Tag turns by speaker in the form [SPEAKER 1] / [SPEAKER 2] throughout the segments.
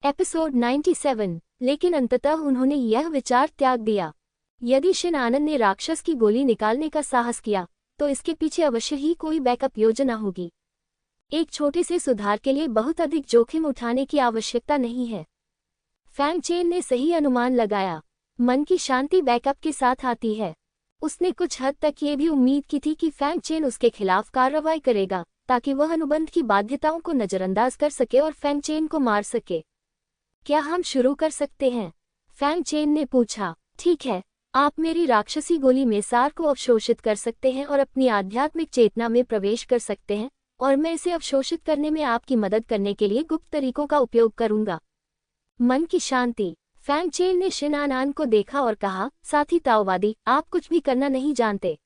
[SPEAKER 1] Episode 97। लेकिन अंततः उन्होंने यह विचार त्याग दिया। यदि शिन आनंद ने राक्षस की गोली निकालने का साहस किया तो इसके पीछे अवश्य ही कोई बैकअप योजना होगी। एक छोटे से सुधार के लिए बहुत अधिक जोखिम उठाने की आवश्यकता नहीं है। फैंग चेन ने सही अनुमान लगाया। मन की शांति बैकअप के साथ आती है। उसने कुछ हद तक ये भी उम्मीद की थी कि फैंग चेन उसके खिलाफ कार्रवाई करेगा ताकि वह अनुबंध की बाध्यताओं को नजरअंदाज कर सके और फैंग चेन को मार सके। क्या हम शुरू कर सकते हैं? फैंग चेन ने पूछा। ठीक है, आप मेरी राक्षसी गोली में सार को अवशोषित कर सकते हैं और अपनी आध्यात्मिक चेतना में प्रवेश कर सकते हैं, और मैं इसे अवशोषित करने में आपकी मदद करने के लिए गुप्त तरीकों का उपयोग करूंगा। मन की शांति। फैंग चेन ने शिन आनंद को देखा और कहा, साथी ताओवादी, आप कुछ भी करना नहीं जानते।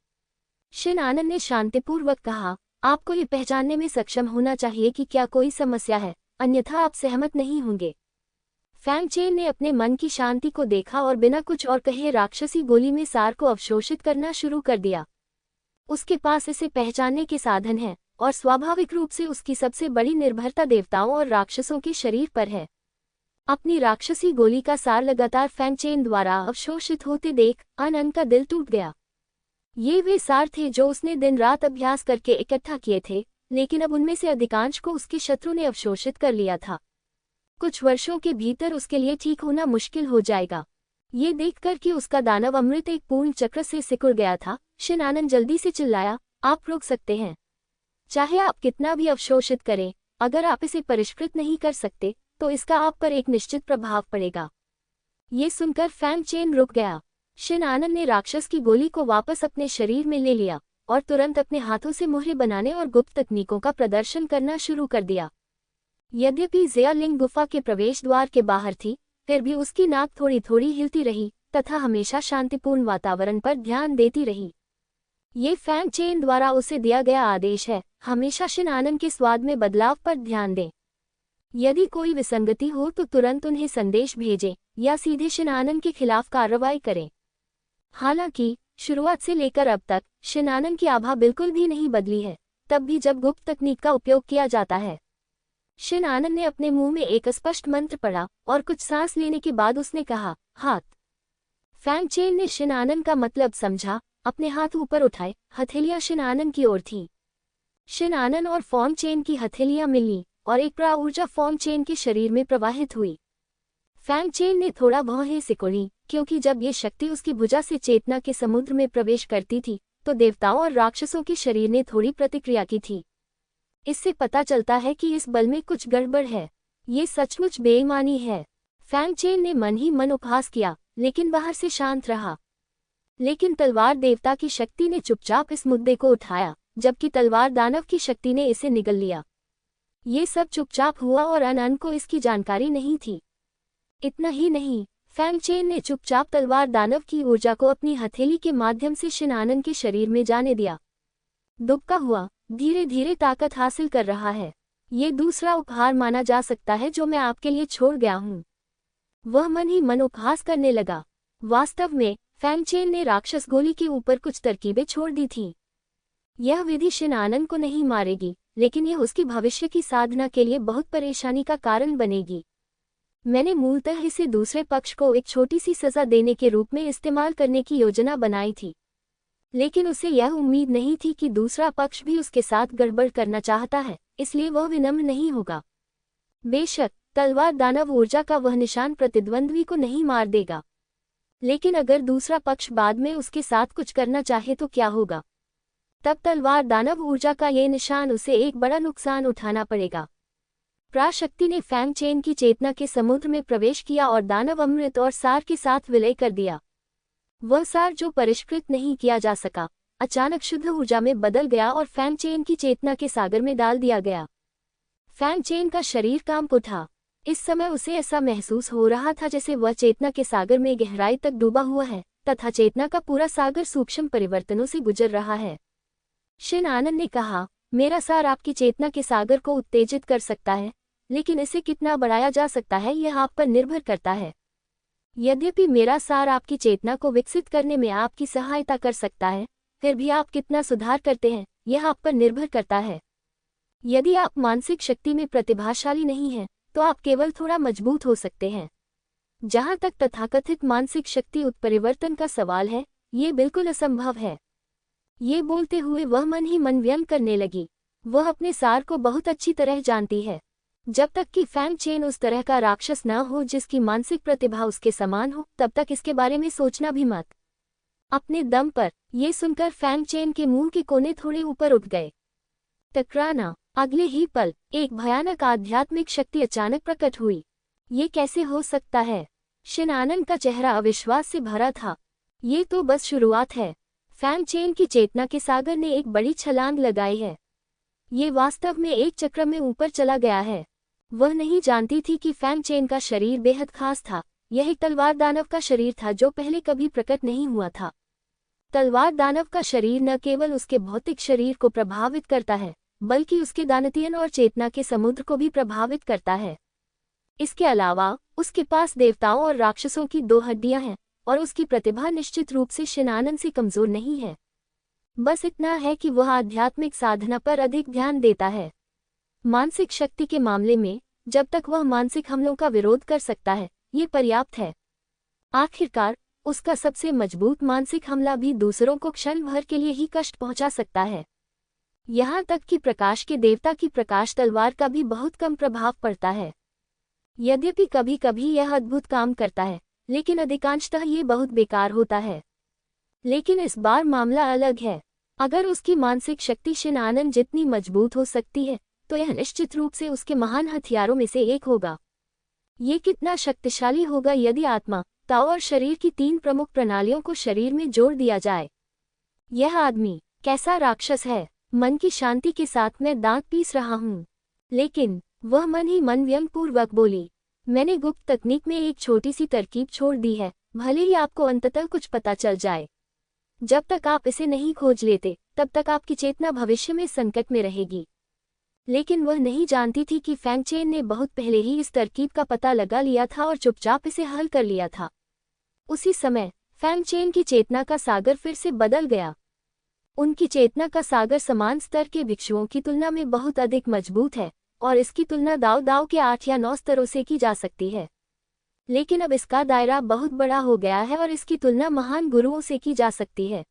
[SPEAKER 1] शिन आनंद ने शांतिपूर्वक कहा, आपको ये पहचानने में सक्षम होना चाहिए कि क्या कोई समस्या है, अन्यथा आप सहमत नहीं होंगे। फैंग चेन ने अपने मन की शांति को देखा और बिना कुछ और कहे राक्षसी गोली में सार को अवशोषित करना शुरू कर दिया। उसके पास इसे पहचानने के साधन हैं, और स्वाभाविक रूप से उसकी सबसे बड़ी निर्भरता देवताओं और राक्षसों के शरीर पर है। अपनी राक्षसी गोली का सार लगातार फैंग चेन द्वारा अवशोषित होते देख आनंद का दिल टूट गया। ये वे सार थे जो उसने दिन रात अभ्यास करके इकट्ठा किए थे, लेकिन अब उनमें से अधिकांश को उसके शत्रु ने अवशोषित कर लिया था। कुछ वर्षों के भीतर उसके लिए ठीक होना मुश्किल हो जाएगा। ये देखकर कि उसका दानव अमृत एक पूर्ण चक्र से सिकुड़ गया था, शिन आनंद जल्दी से चिल्लाया, आप रोक सकते हैं। चाहे आप कितना भी अवशोषित करें, अगर आप इसे परिष्कृत नहीं कर सकते तो इसका आप पर एक निश्चित प्रभाव पड़ेगा। ये सुनकर फैंग चेन रुक गया। शिन आनंद ने राक्षस की गोली को वापस अपने शरीर में ले लिया और तुरंत अपने हाथों से मुहरे बनाने और गुप्त तकनीकों का प्रदर्शन करना शुरू कर दिया। यद्यपि ज़ियालिंग गुफा के प्रवेश द्वार के बाहर थी, फिर भी उसकी नाक थोड़ी थोड़ी हिलती रही तथा हमेशा शांतिपूर्ण वातावरण पर ध्यान देती रही। ये फैंग चेन द्वारा उसे दिया गया आदेश है, हमेशा शिन आनंद के स्वाद में बदलाव पर ध्यान दें। यदि कोई विसंगति हो तो तुरंत उन्हें संदेश भेजें या सीधे शिन आनंद के खिलाफ कार्रवाई करें। हालांकि शुरुआत से लेकर अब तक शिन आनंद की आभा बिल्कुल भी नहीं बदली है, तब भी जब गुप्त तकनीक का उपयोग किया जाता है। शिन आनंद ने अपने मुंह में एक स्पष्ट मंत्र पढ़ा और कुछ सांस लेने के बाद उसने कहा, हाथ। फैंग चेन ने शिन आनंद का मतलब समझा, अपने हाथ ऊपर उठाए, हथेलियां शिन आनंद की ओर थीं। शिन आनंद और फॉन्ग चेन की हथेलियां मिलीं और एक प्रा ऊर्जा फॉन्ग चेन के शरीर में प्रवाहित हुई। फैंग चेन ने थोड़ा भौहें सिकुड़ी, क्योंकि जब ये शक्ति उसकी भुजा से चेतना के समुद्र में प्रवेश करती थी तो देवताओं और राक्षसों के शरीर ने थोड़ी प्रतिक्रिया की थी। इससे पता चलता है कि इस बल में कुछ गड़बड़ है। ये सचमुच बेईमानी है। फैंग चेन ने मन ही मन उपहास किया, लेकिन बाहर से शांत रहा। लेकिन तलवार देवता की शक्ति ने चुपचाप इस मुद्दे को उठाया, जबकि तलवार दानव की शक्ति ने इसे निगल लिया। ये सब चुपचाप हुआ और आनंद को इसकी जानकारी नहीं थी। इतना ही नहीं, फैंग चेन ने चुपचाप तलवार दानव की ऊर्जा को अपनी हथेली के माध्यम से शिन आनंद के शरीर में जाने दिया। दुबका हुआ धीरे धीरे ताकत हासिल कर रहा है। ये दूसरा उपहार माना जा सकता है जो मैं आपके लिए छोड़ गया हूँ। वह मन ही मन उपहास करने लगा। वास्तव में फैंग चेन ने राक्षस गोली के ऊपर कुछ तरकीबें छोड़ दी थीं। यह विधि शिन आनंद को नहीं मारेगी, लेकिन यह उसकी भविष्य की साधना के लिए बहुत परेशानी का कारण बनेगी। मैंने मूलतः इसे दूसरे पक्ष को एक छोटी सी सजा देने के रूप में इस्तेमाल करने की योजना बनाई थी, लेकिन उसे यह उम्मीद नहीं थी कि दूसरा पक्ष भी उसके साथ गड़बड़ करना चाहता है, इसलिए वह विनम्र नहीं होगा। बेशक तलवार दानव ऊर्जा का वह निशान प्रतिद्वंद्वी को नहीं मार देगा, लेकिन अगर दूसरा पक्ष बाद में उसके साथ कुछ करना चाहे तो क्या होगा? तब तलवार दानव ऊर्जा का ये निशान उसे एक बड़ा नुकसान उठाना पड़ेगा। प्राशक्ति ने फैंग चेन की चेतना के समुद्र में प्रवेश किया और दानव अमृत और सार के साथ विलय कर दिया। वह सार जो परिष्कृत नहीं किया जा सका, अचानक शुद्ध ऊर्जा में बदल गया और फैंग चेन की चेतना के सागर में डाल दिया गया। फैंग चेन का शरीर कांप उठा। इस समय उसे ऐसा महसूस हो रहा था जैसे वह चेतना के सागर में गहराई तक डूबा हुआ है तथा चेतना का पूरा सागर सूक्ष्म परिवर्तनों से गुजर रहा है। शिन आनंद ने कहा, मेरा सार आपकी चेतना के सागर को उत्तेजित कर सकता है, लेकिन इसे कितना बढ़ाया जा सकता है यह आप पर निर्भर करता है। यद्यपि मेरा सार आपकी चेतना को विकसित करने में आपकी सहायता कर सकता है, फिर भी आप कितना सुधार करते हैं यह आप पर निर्भर करता है। यदि आप मानसिक शक्ति में प्रतिभाशाली नहीं हैं तो आप केवल थोड़ा मजबूत हो सकते हैं। जहां तक तथाकथित मानसिक शक्ति उत्परिवर्तन का सवाल है, ये बिल्कुल असंभव है। ये बोलते हुए वह मन ही मन व्यंग करने लगी। वह अपने सार को बहुत अच्छी तरह जानती है। जब तक कि फैंग चेन उस तरह का राक्षस न हो जिसकी मानसिक प्रतिभा उसके समान हो, तब तक इसके बारे में सोचना भी मत। अपने दम पर। ये सुनकर फैंग चेन के मुंह के कोने थोड़े ऊपर उठ गए। टकराना। अगले ही पल एक भयानक आध्यात्मिक शक्ति अचानक प्रकट हुई। ये कैसे हो सकता है? शिनानन का चेहरा अविश्वास से भरा था। ये तो बस शुरुआत है। फैंग चेन की चेतना के सागर ने एक बड़ी छलांग लगाई है। ये वास्तव में एक चक्र में ऊपर चला गया है। वह नहीं जानती थी कि फैंग चेन का शरीर बेहद खास था। यह एक तलवार दानव का शरीर था जो पहले कभी प्रकट नहीं हुआ था। तलवार दानव का शरीर न केवल उसके भौतिक शरीर को प्रभावित करता है, बल्कि उसके दानतीयन और चेतना के समुद्र को भी प्रभावित करता है। इसके अलावा उसके पास देवताओं और राक्षसों की 2 हड्डियां हैं, और उसकी प्रतिभा निश्चित रूप से शिनानन से कमजोर नहीं है। बस इतना है कि वह आध्यात्मिक साधना पर अधिक ध्यान देता है। मानसिक शक्ति के मामले में जब तक वह मानसिक हमलों का विरोध कर सकता है, ये पर्याप्त है। आखिरकार उसका सबसे मजबूत मानसिक हमला भी दूसरों को क्षण भर के लिए ही कष्ट पहुंचा सकता है। यहाँ तक कि प्रकाश के देवता की प्रकाश तलवार का भी बहुत कम प्रभाव पड़ता है। यद्यपि कभी कभी यह अद्भुत काम करता है, लेकिन अधिकांशतः ये बहुत बेकार होता है। लेकिन इस बार मामला अलग है। अगर उसकी मानसिक शक्ति शिनानन जितनी मजबूत हो सकती है, तो यह निश्चित रूप से उसके महान हथियारों में से एक होगा। ये कितना शक्तिशाली होगा यदि आत्मा, ताओ और शरीर की 3 प्रमुख प्रणालियों को शरीर में जोड़ दिया जाए। यह आदमी कैसा राक्षस है? मन की शांति के साथ मैं दांत पीस रहा हूँ। लेकिन वह मन ही मन व्यंगपूर्वक बोली, मैंने गुप्त तकनीक में एक छोटी सी तरकीब छोड़ दी है, भले ही आपको अंततः कुछ पता चल जाए। जब तक आप इसे नहीं खोज लेते, तब तक आपकी चेतना भविष्य में संकट में रहेगी। लेकिन वह नहीं जानती थी कि फैंग चेन ने बहुत पहले ही इस तरकीब का पता लगा लिया था और चुपचाप इसे हल कर लिया था। उसी समय फैंग चेन की चेतना का सागर फिर से बदल गया। उनकी चेतना का सागर समान स्तर के भिक्षुओं की तुलना में बहुत अधिक मजबूत है, और इसकी तुलना दाव दाव के 8 या 9 स्तरों से की जा सकती है। लेकिन अब इसका दायरा बहुत बड़ा हो गया है और इसकी तुलना महान गुरुओं से की जा सकती है।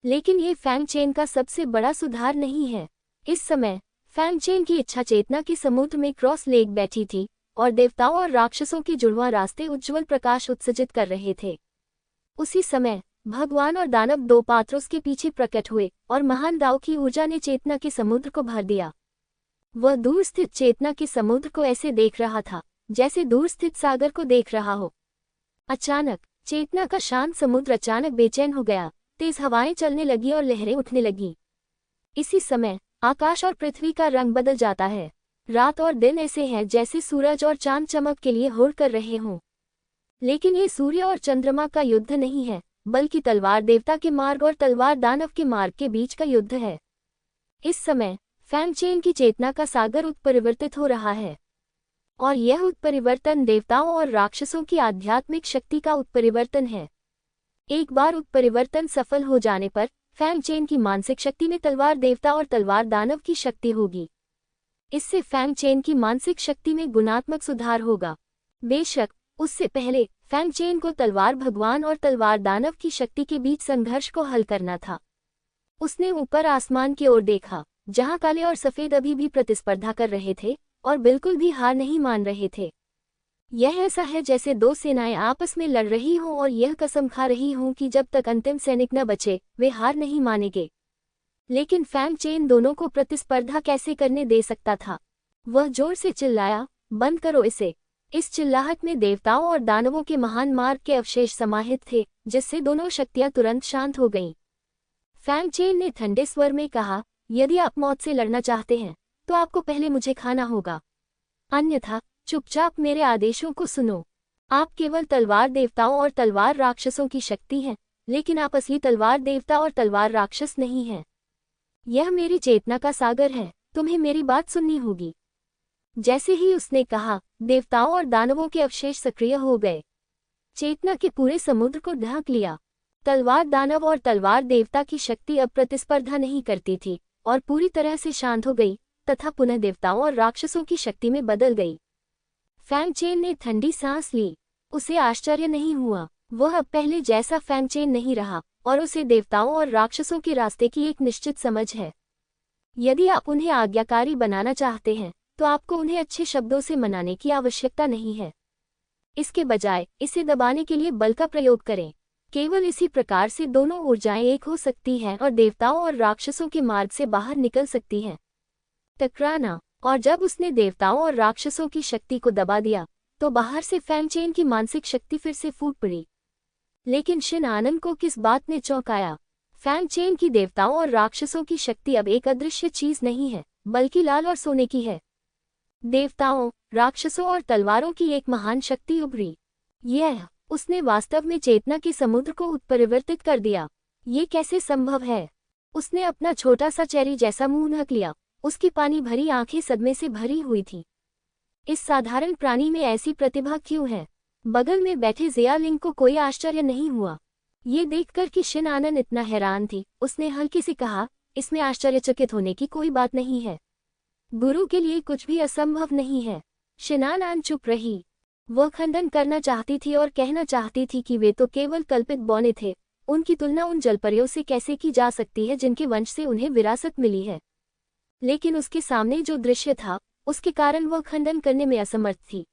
[SPEAKER 1] लेकिन ये फैंग चेन का सबसे बड़ा सुधार नहीं है। इस समय फैंग चेन की इच्छा चेतना के समुद्र में क्रॉस लेक बैठी थी, और देवताओं और राक्षसों के जुड़वां रास्ते उज्ज्वल प्रकाश उत्सर्जित कर रहे थे। उसी समय भगवान और दानव 2 पात्रों के पीछे प्रकट हुए, और महान दाव की ऊर्जा ने चेतना के समुद्र को भर दिया। वह दूर स्थित चेतना के समुद्र को ऐसे देख रहा था जैसे दूर स्थित सागर को देख रहा हो। अचानक चेतना का शांत समुद्र अचानक बेचैन हो गया। तेज हवाएं चलने लगी और लहरें उठने लगी। इसी समय आकाश और पृथ्वी का रंग बदल जाता है। रात और दिन ऐसे हैं जैसे सूरज और चांद चमक के लिए होड़ कर रहे हों। लेकिन ये सूर्य और चंद्रमा का युद्ध नहीं है, बल्कि तलवार देवता के मार्ग और तलवार दानव के मार्ग के बीच का युद्ध है। इस समय फैंग चेन की चेतना का सागर उत्परिवर्तित हो रहा है, और यह उत्परिवर्तन देवताओं और राक्षसों की आध्यात्मिक शक्ति का उत्परिवर्तन है। एक बार उत्परिवर्तन सफल हो जाने पर फैंग चेन की मानसिक शक्ति में तलवार देवता और तलवार दानव की शक्ति होगी। इससे फैंग चेन की मानसिक शक्ति में गुणात्मक सुधार होगा। बेशक उससे पहले फैंग चेन को तलवार भगवान और तलवार दानव की शक्ति के बीच संघर्ष को हल करना था। उसने ऊपर आसमान की ओर देखा, जहां काले और सफेद अभी भी प्रतिस्पर्धा कर रहे थे और बिल्कुल भी हार नहीं मान रहे थे। यह ऐसा है जैसे 2 सेनाएं आपस में लड़ रही हों और यह कसम खा रही हों कि जब तक अंतिम सैनिक न बचे, वे हार नहीं मानेंगे। लेकिन फैंग चेन दोनों को प्रतिस्पर्धा कैसे करने दे सकता था? वह जोर से चिल्लाया, बंद करो इसे। इस चिल्लाहट में देवताओं और दानवों के महान मार्ग के अवशेष समाहित थे, जिससे दोनों शक्तियां तुरंत शांत हो गईं। फैंग चेन ने ठंडे स्वर में कहा, यदि आप मौत से लड़ना चाहते हैं, तो आपको पहले मुझे खाना होगा। अन्यथा चुपचाप मेरे आदेशों को सुनो। आप केवल तलवार देवताओं और तलवार राक्षसों की शक्ति हैं, लेकिन आप असली तलवार देवता और तलवार राक्षस नहीं हैं। यह मेरी चेतना का सागर है, तुम्हें मेरी बात सुननी होगी। जैसे ही उसने कहा, देवताओं और दानवों के अवशेष सक्रिय हो गए। चेतना के पूरे समुद्र को ढक लिया। तलवार दानव और तलवार देवता की शक्ति अब प्रतिस्पर्धा नहीं करती थी और पूरी तरह से शांत हो गई, तथा पुनः देवताओं और राक्षसों की शक्ति में बदल गई। फैंगचेन ने ठंडी सांस ली। उसे आश्चर्य नहीं हुआ, वह अब पहले जैसा फैंगचेन नहीं रहा और उसे देवताओं और राक्षसों के रास्ते की एक निश्चित समझ है। यदि आप उन्हें आज्ञाकारी बनाना चाहते हैं तो आपको उन्हें अच्छे शब्दों से मनाने की आवश्यकता नहीं है। इसके बजाय इसे दबाने के लिए बल का प्रयोग करें। केवल इसी प्रकार से दोनों ऊर्जाएं एक हो सकती हैं और देवताओं और राक्षसों के मार्ग से बाहर निकल सकती हैं। टकराना। और जब उसने देवताओं और राक्षसों की शक्ति को दबा दिया तो बाहर से फैंगचेन की मानसिक शक्ति फिर से फूट पड़ी। लेकिन शिन आनंद को किस बात ने चौंकाया? फैंगचेन की देवताओं और राक्षसों की शक्ति अब एक अदृश्य चीज नहीं है, बल्कि लाल और सोने की है। देवताओं, राक्षसों और तलवारों की एक महान शक्ति उभरी। उसने वास्तव में चेतना के समुद्र को उत्परिवर्तित कर दिया। ये कैसे संभव है? उसने अपना छोटा सा चेरी जैसा मुंह ढक लिया। उसकी पानी भरी आंखें सदमे से भरी हुई थी। इस साधारण प्राणी में ऐसी प्रतिभा क्यों है? बगल में बैठे ज़ियालिंग को कोई आश्चर्य नहीं हुआ। ये देखकर कि शिन आनंद इतना हैरान थी, उसने हल्के से कहा, इसमें आश्चर्यचकित होने की कोई बात नहीं है। गुरु के लिए कुछ भी असंभव नहीं है। शिन आनंद चुप रही। वह खंडन करना चाहती थी और कहना चाहती थी कि वे तो केवल कल्पित बौने थे। उनकी तुलना उन जलपरियों से कैसे की जा सकती है जिनके वंश से उन्हें विरासत मिली है। लेकिन उसके सामने जो दृश्य था, उसके कारण वह खंडन करने में असमर्थ थी।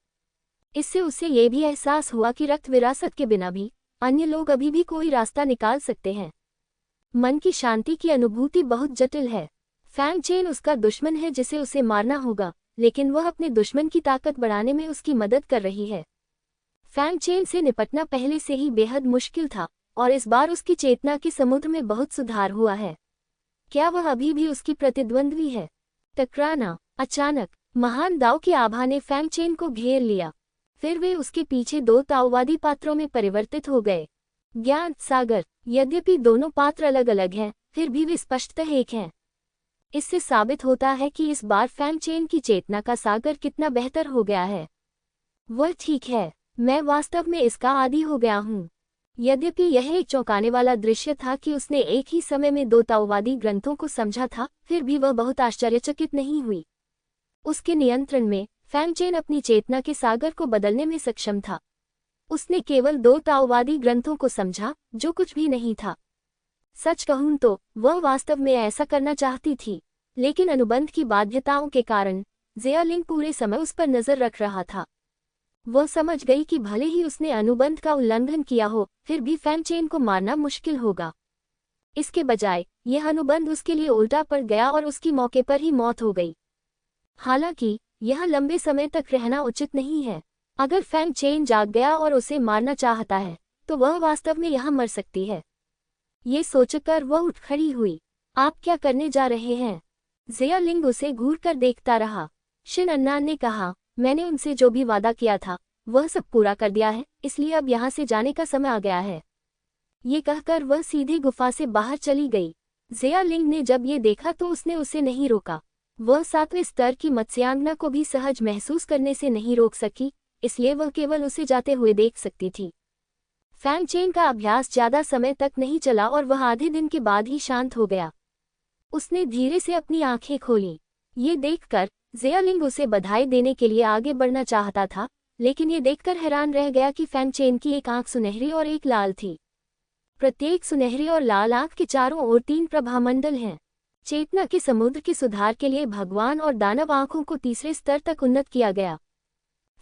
[SPEAKER 1] इससे उसे ये भी एहसास हुआ कि रक्त विरासत के बिना भी अन्य लोग अभी भी कोई रास्ता निकाल सकते हैं। मन की शांति की अनुभूति बहुत जटिल है। फैंगचेन उसका दुश्मन है जिसे उसे मारना होगा, लेकिन वह अपने दुश्मन की ताकत बढ़ाने में उसकी मदद कर रही है। फैंगचेन से निपटना पहले से ही बेहद मुश्किल था और इस बार उसकी चेतना के समुद्र में बहुत सुधार हुआ है। क्या वह अभी भी उसकी प्रतिद्वंद्वी है? टकराना। अचानक महान दाव की आभा ने फैंगचेन को घेर लिया। फिर वे उसके पीछे दो ताओवादी पात्रों में परिवर्तित हो गए। ज्ञान सागर। यद्यपि दोनों पात्र अलग अलग हैं, फिर भी वे स्पष्टतः एक हैं। इससे साबित होता है कि इस बार फैंगचेन की चेतना का सागर कितना बेहतर हो गया है। वह ठीक है, मैं वास्तव में इसका आदी हो गया हूँ। यद्यपि यह एक चौंकाने वाला दृश्य था कि उसने एक ही समय में दो ताओवादी ग्रंथों को समझा था, फिर भी वह बहुत आश्चर्यचकित नहीं हुई। उसके नियंत्रण में फैंगचेन अपनी चेतना के सागर को बदलने में सक्षम था। उसने केवल दो ताओवादी ग्रंथों को समझा, जो कुछ भी नहीं था। सच कहूं तो वह वास्तव में ऐसा करना चाहती थी, लेकिन अनुबंध की बाध्यताओं के कारण ज़ियालिंग पूरे समय उस पर नजर रख रहा था। वह समझ गई कि भले ही उसने अनुबंध का उल्लंघन किया हो, फिर भी फैंगचेन को मारना मुश्किल होगा। इसके बजाय यह अनुबंध उसके लिए उल्टा पड़ गया और उसकी मौके पर ही मौत हो गई। हालांकि यह लंबे समय तक रहना उचित नहीं है। अगर फैंगचेन जाग गया और उसे मारना चाहता है, तो वह वास्तव में यहाँ मर सकती है। ये सोचकर वह उठ खड़ी हुई। आप क्या करने जा रहे हैं? ज़ियालिंग उसे घूर कर देखता रहा। शिन अन्नान ने कहा, मैंने उनसे जो भी वादा किया था वह सब पूरा कर दिया है, इसलिए अब यहाँ से जाने का समय आ गया है। ये कहकर वह सीधे गुफा से बाहर चली गई। ज़ियालिंग ने जब ये देखा तो उसने उसे नहीं रोका। वह 7वें स्तर की मत्स्यांगना को भी सहज महसूस करने से नहीं रोक सकी, इसलिए वह केवल उसे जाते हुए देख सकती थी। फैंगचेन का अभ्यास ज्यादा समय तक नहीं चला और वह आधे दिन के बाद ही शांत हो गया। उसने धीरे से अपनी आंखें खोलीं। ये देखकर ज़ियालिंग उसे बधाई देने के लिए आगे बढ़ना चाहता था, लेकिन ये देखकर हैरान रह गया कि फैंगचेन की एक आंख सुनहरी और एक लाल थी। प्रत्येक सुनहरी और लाल आंख के चारों ओर 3 प्रभामंडल हैं। चेतना के समुद्र के सुधार के लिए भगवान और दानव आंखों को तीसरे स्तर तक उन्नत किया गया।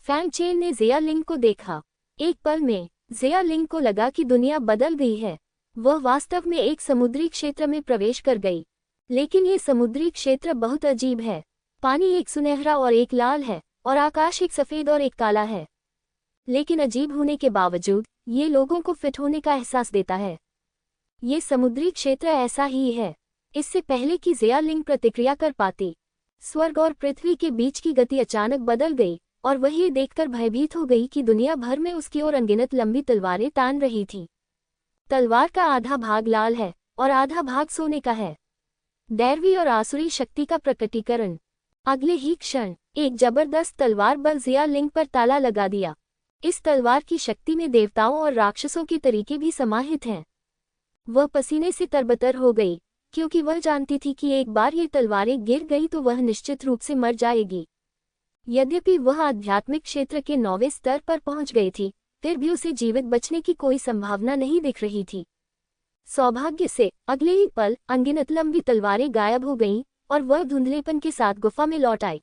[SPEAKER 1] फैंगचेन ने ज़ियालिंग को देखा। एक पल में ज़ियालिंग को लगा कि दुनिया बदल गई है। वह वास्तव में एक समुद्री क्षेत्र में प्रवेश कर गई, लेकिन ये समुद्री क्षेत्र बहुत अजीब है। पानी एक सुनहरा और एक लाल है और आकाश एक सफेद और एक काला है। लेकिन अजीब होने के बावजूद ये लोगों को फिट होने का एहसास देता है। ये समुद्री क्षेत्र ऐसा ही है। इससे पहले कि ज़ियालिंग प्रतिक्रिया कर पाती, स्वर्ग और पृथ्वी के बीच की गति अचानक बदल गई और वह ये देखकर भयभीत हो गई कि दुनिया भर में उसकी ओर अनगिनत लंबी तलवारें तान रही थीं। तलवार का आधा भाग लाल है और आधा भाग सोने का है। दैवी और आसुरी शक्ति का प्रकटीकरण। अगले ही क्षण एक जबरदस्त तलवार बल ज़ियालिंग पर ताला लगा दिया। इस तलवार की शक्ति में देवताओं और राक्षसों के तरीके भी समाहित हैं। वह पसीने से तरबतर हो गई, क्योंकि वह जानती थी कि एक बार ये तलवारें गिर गई तो वह निश्चित रूप से मर जाएगी। यद्यपि वह आध्यात्मिक क्षेत्र के 9वें स्तर पर पहुंच गई थी, फिर भी उसे जीवित बचने की कोई संभावना नहीं दिख रही थी। सौभाग्य से अगले ही पल अनगिनत लंबी तलवारें गायब हो गईं और वह धुंधलेपन के साथ गुफा में लौट आई।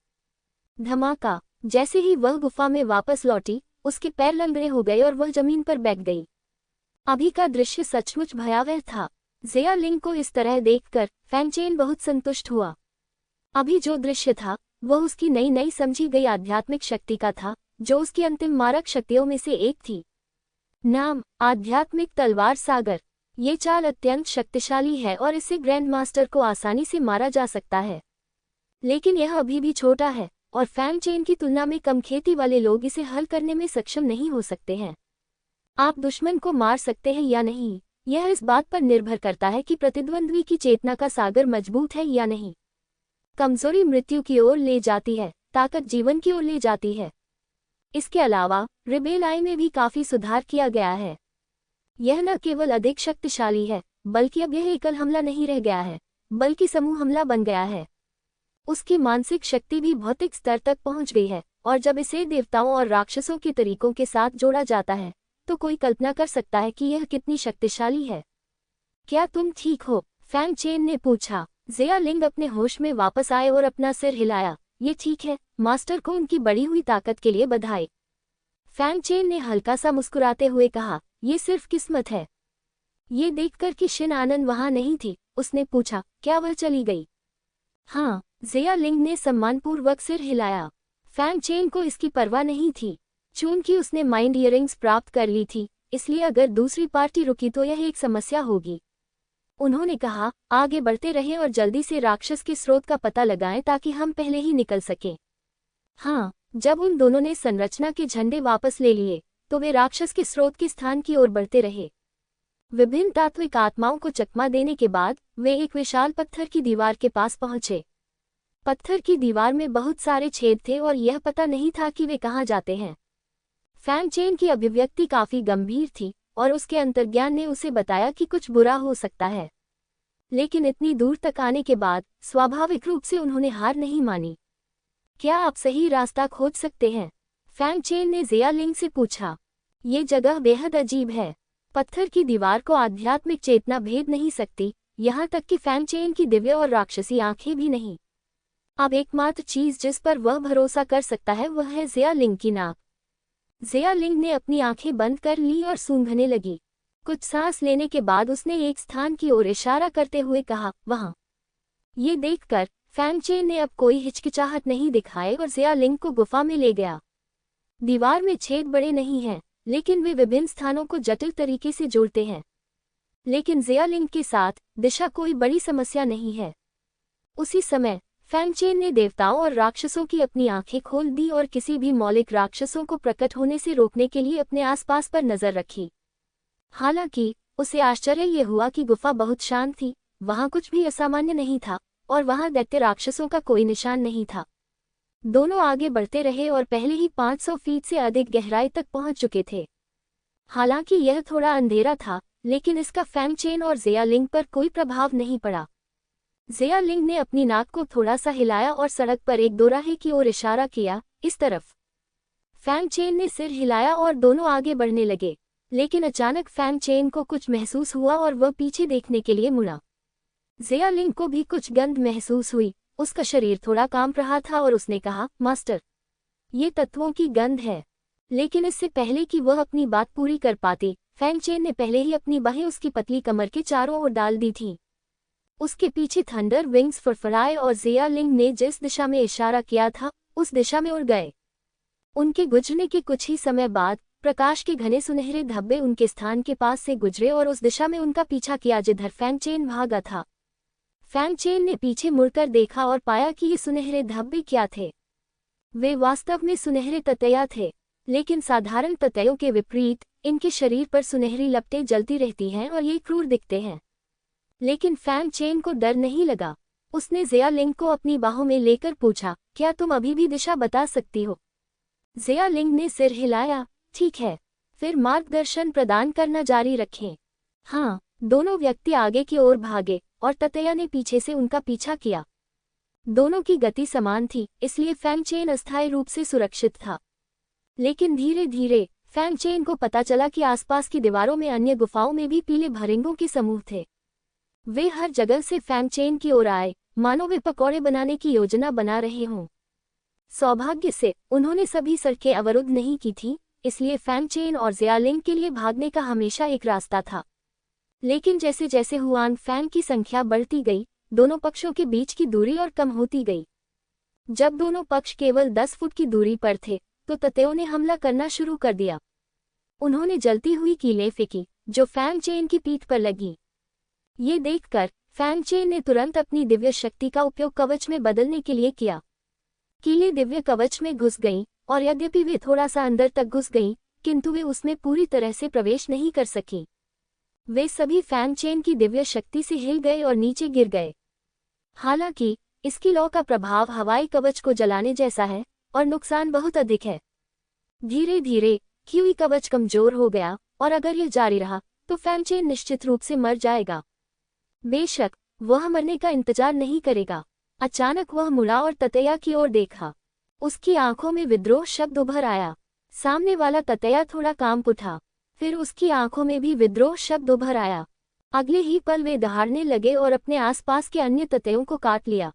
[SPEAKER 1] धमाका! जैसे ही वह गुफा में वापस लौटी, उसके पैर लंगड़े हो गए और वह जमीन पर बैठ गई। अभी का दृश्य सचमुच भयावह था। ज़िया लिंग को इस तरह देखकर फैंग चेन बहुत संतुष्ट हुआ। अभी जो दृश्य था वह उसकी नई नई समझी गई आध्यात्मिक शक्ति का था, जो उसकी अंतिम मारक शक्तियों में से एक थी। नाम: आध्यात्मिक तलवार सागर। ये चाल अत्यंत शक्तिशाली है और इससे ग्रैंड मास्टर को आसानी से मारा जा सकता है। लेकिन यह अभी भी छोटा है और फैंग चेन की तुलना में कम खेती वाले लोग इसे हल करने में सक्षम नहीं हो सकते हैं। आप दुश्मन को मार सकते हैं या नहीं, यह इस बात पर निर्भर करता है कि प्रतिद्वंद्वी की चेतना का सागर मजबूत है या नहीं। कमजोरी मृत्यु की ओर ले जाती है, ताकत जीवन की ओर ले जाती है। इसके अलावा रिबेल आई में भी काफी सुधार किया गया है। यह न केवल अधिक शक्तिशाली है, बल्कि अब यह एकल हमला नहीं रह गया है, बल्कि समूह हमला बन गया है। उसकी मानसिक शक्ति भी भौतिक स्तर तक पहुंच गई है, और जब इसे देवताओं और राक्षसों के तरीकों के साथ जोड़ा जाता है तो कोई कल्पना कर सकता है कि यह कितनी शक्तिशाली है। क्या तुम ठीक हो? फैंग चेन ने पूछा। ज़िया लिंग अपने होश में वापस आए और अपना सिर हिलाया। ये ठीक है, मास्टर को उनकी बढ़ी हुई ताकत के लिए बधाई। फैंग चेन ने हल्का सा मुस्कुराते हुए कहा, ये सिर्फ किस्मत है। ये देखकर कि शिन आनंद वहां नहीं थी, उसने पूछा, क्या वह चली गई? हाँ, ज़िया लिंग ने सम्मानपूर्वक सिर हिलाया। फैंग चेन को इसकी परवाह नहीं थी। चूंकि उसने माइंड ईयरिंग्स प्राप्त कर ली थी, इसलिए अगर दूसरी पार्टी रुकी तो यह एक समस्या होगी। उन्होंने कहा, आगे बढ़ते रहें और जल्दी से राक्षस के स्रोत का पता लगाएं ताकि हम पहले ही निकल सकें। हाँ, जब उन दोनों ने संरचना के झंडे वापस ले लिए तो वे राक्षस के स्रोत के स्थान की ओर बढ़ते रहे। विभिन्न तात्विक आत्माओं को चकमा देने के बाद वे एक विशाल पत्थर की दीवार के पास पहुंचे। पत्थर की दीवार में बहुत सारे छेद थे और यह पता नहीं था कि वे कहाँ जाते हैं। फैंग चेन की अभिव्यक्ति काफी गंभीर थी और उसके अंतर्ज्ञान ने उसे बताया कि कुछ बुरा हो सकता है। लेकिन इतनी दूर तक आने के बाद स्वाभाविक रूप से उन्होंने हार नहीं मानी। क्या आप सही रास्ता खोज सकते हैं? फैंग चेन ने ज़िया लिंग से पूछा। ये जगह बेहद अजीब है। पत्थर की दीवार को आध्यात्मिक चेतना भेद नहीं सकती, यहाँ तक कि फैंग चेन की दिव्य और राक्षसी आंखें भी नहीं। अब एकमात्र चीज जिस पर वह भरोसा कर सकता है वह है ज़िया लिंग की नाक। ज़िया लिंग ने अपनी आंखें बंद कर ली और सूंघने लगी। कुछ सांस लेने के बाद उसने एक स्थान की ओर इशारा करते हुए कहा, वहां। ये देखकर फैंग चेन ने अब कोई हिचकिचाहट नहीं दिखाई और ज़िया लिंग को गुफा में ले गया। दीवार में छेद बड़े नहीं हैं, लेकिन वे विभिन्न स्थानों को जटिल तरीके से जोड़ते हैं। लेकिन ज़िया लिंग के साथ दिशा कोई बड़ी समस्या नहीं है। उसी समय फैंग चेन ने देवताओं और राक्षसों की अपनी आंखें खोल दी और किसी भी मौलिक राक्षसों को प्रकट होने से रोकने के लिए अपने आसपास पर नजर रखी। हालांकि उसे आश्चर्य ये हुआ कि गुफा बहुत शांत थी, वहां कुछ भी असामान्य नहीं था और वहां दैत्य राक्षसों का कोई निशान नहीं था। दोनों आगे बढ़ते रहे और पहले ही 500 फीट से अधिक गहराई तक पहुंच चुके थे। हालांकि यह थोड़ा अंधेरा था, लेकिन इसका फैंग चेन और ज़िया लिंग पर कोई प्रभाव नहीं पड़ा। ज़िया लिंग ने अपनी नाक को थोड़ा सा हिलाया और सड़क पर एक दोराहे की ओर इशारा किया, इस तरफ। फैंग चेन ने सिर हिलाया और दोनों आगे बढ़ने लगे। लेकिन अचानक फैंग चेन को कुछ महसूस हुआ और वह पीछे देखने के लिए मुड़ा। ज़िया लिंग को भी कुछ गंध महसूस हुई। उसका शरीर थोड़ा कांप रहा था और उसने कहा, मास्टर, ये तत्वों की गंध है। लेकिन इससे पहले कि वह अपनी बात पूरी कर पाती, फैंग चेन ने पहले ही अपनी बाहें उसकी पतली कमर के चारों ओर डाल दी थीं। उसके पीछे थंडर विंग्स फड़फड़ाए और ज़िया लिंग ने जिस दिशा में इशारा किया था उस दिशा में उड़ गए। उनके गुजरने के कुछ ही समय बाद प्रकाश के घने सुनहरे धब्बे उनके स्थान के पास से गुजरे और उस दिशा में उनका पीछा किया जिधर फैंग चेन भागा था। फैंग चेन ने पीछे मुड़कर देखा और पाया कि ये सुनहरे धब्बे क्या थे। वे वास्तव में सुनहरे ततैया थे, लेकिन साधारण ततैयों के विपरीत इनके शरीर पर सुनहरी लपटें जलती रहती हैं और ये क्रूर दिखते हैं। लेकिन फैंग चेन को डर नहीं लगा। उसने ज़िया लिंग को अपनी बाहों में लेकर पूछा, क्या तुम अभी भी दिशा बता सकती हो? ज़िया लिंग ने सिर हिलाया, ठीक है, फिर मार्गदर्शन प्रदान करना जारी रखें। हाँ, दोनों व्यक्ति आगे की ओर भागे और ततैया ने पीछे से उनका पीछा किया। दोनों की गति समान थी, इसलिए फैंग चेन अस्थायी रूप से सुरक्षित था। लेकिन धीरे धीरे फैंग चेन को पता चला कि आसपास की दीवारों में अन्य गुफाओं में भी पीले भरिंगों के समूह थे। वे हर जगह से फैंग चेन की ओर आए, मानो वे पकौड़े बनाने की योजना बना रहे हों। सौभाग्य से उन्होंने सभी सड़कें अवरुद्ध नहीं की थीं, इसलिए फैंग चेन और जियालिंग के लिए भागने का हमेशा एक रास्ता था। लेकिन जैसे जैसे हुआन फैंग की संख्या बढ़ती गई, दोनों पक्षों के बीच की दूरी और कम होती गई। जब दोनों पक्ष केवल 10 फुट की दूरी पर थे, तो ततेओं ने हमला करना शुरू कर दिया। उन्होंने जलती हुई कीलें फेंकी, जो फैंग चेन की पीठ पर लगी। ये देखकर फैंग चेन ने तुरंत अपनी दिव्य शक्ति का उपयोग कवच में बदलने के लिए किया। कीलें दिव्य कवच में घुस गईं, और यद्यपि वे थोड़ा सा अंदर तक घुस गईं, किंतु वे उसमें पूरी तरह से प्रवेश नहीं कर सकीं। वे सभी फैंग चेन की दिव्य शक्ति से हिल गए और नीचे गिर गए। हालांकि इसकी लौ का प्रभाव हवाई कवच को जलाने जैसा है, और नुकसान बहुत अधिक है। धीरे धीरे क्यूई कवच कमजोर हो गया, और अगर यह जारी रहा तो फैंग चेन निश्चित रूप से मर जाएगा। बेशक वह मरने का इंतजार नहीं करेगा। अचानक वह मुड़ा और ततैया की ओर देखा। उसकी आंखों में विद्रोह शब्द उभर आया। सामने वाला ततैया थोड़ा कांप उठा, फिर उसकी आंखों में भी विद्रोह शब्द उभर आया। अगले ही पल वे दहाड़ने लगे और अपने आसपास के अन्य ततैयों को काट लिया।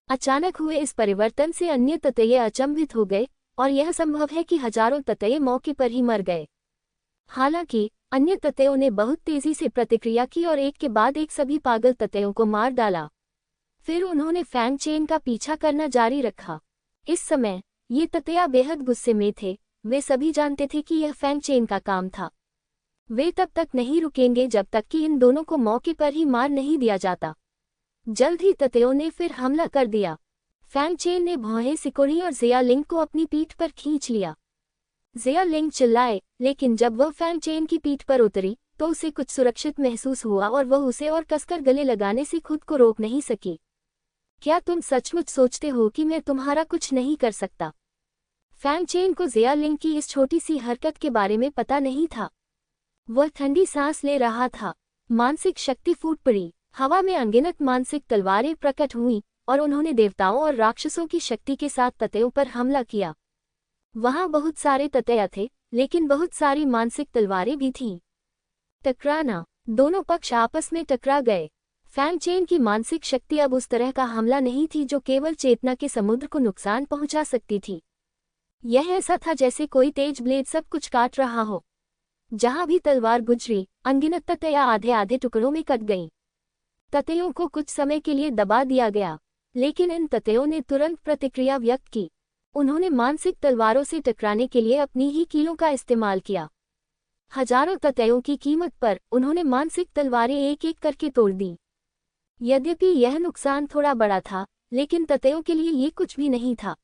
[SPEAKER 1] अचानक हुए इस परिवर्तन से अन्य ततैये अचंभित हो गए, और यह संभव है कि हजारों ततैये मौके पर ही मर गए। हालांकि अन्य ततैयों ने बहुत तेजी से प्रतिक्रिया की और एक के बाद एक सभी पागल ततैयों को मार डाला। फिर उन्होंने फैंग चेन का पीछा करना जारी रखा। इस समय ये ततैया बेहद गुस्से में थे। वे सभी जानते थे कि यह फैंग चेन का काम था। वे तब तक नहीं रुकेंगे जब तक कि इन दोनों को मौके पर ही मार नहीं दिया जाता। जल्द ही ततैयों ने फिर हमला कर दिया। फैंग चेन ने भौहें सिकोड़ी और जियालिंग को अपनी पीठ पर खींच लिया। जियालिंग चिल्लाए, लेकिन जब वह फैंग चेन की पीठ पर उतरी तो उसे कुछ सुरक्षित महसूस हुआ और वह उसे और कसकर गले लगाने से खुद को रोक नहीं सकी। क्या तुम सचमुच सोचते हो कि मैं तुम्हारा कुछ नहीं कर सकता? फैंग चेन को जियालिंग की इस छोटी सी हरकत के बारे में पता नहीं था। वह ठंडी सांस ले रहा था। मानसिक शक्ति फूट पड़ी। हवा में अनगिनत मानसिक तलवारें प्रकट हुईं, और उन्होंने देवताओं और राक्षसों की शक्ति के साथ ततैयों पर हमला किया। वहां बहुत सारे ततैया थे, लेकिन बहुत सारी मानसिक तलवारें भी थीं। टकराना। दोनों पक्ष आपस में टकरा गए। फैंग चेन की मानसिक शक्ति अब उस तरह का हमला नहीं थी जो केवल चेतना के समुद्र को नुकसान पहुंचा सकती थी। यह ऐसा था जैसे कोई तेज ब्लेड सब कुछ काट रहा हो। जहां भी तलवार गुजरी, अनगिनत ततैया आधे आधे टुकड़ों में कट गईं। ततैयों को कुछ समय के लिए दबा दिया गया, लेकिन इन ततैयों ने तुरंत प्रतिक्रिया व्यक्त की। उन्होंने मानसिक तलवारों से टकराने के लिए अपनी ही कीलों का इस्तेमाल किया। हजारों ततैयों की कीमत पर उन्होंने मानसिक तलवारें एक एक करके तोड़ दी। यद्यपि यह नुकसान थोड़ा बड़ा था, लेकिन ततैयों के लिए ये कुछ भी नहीं था।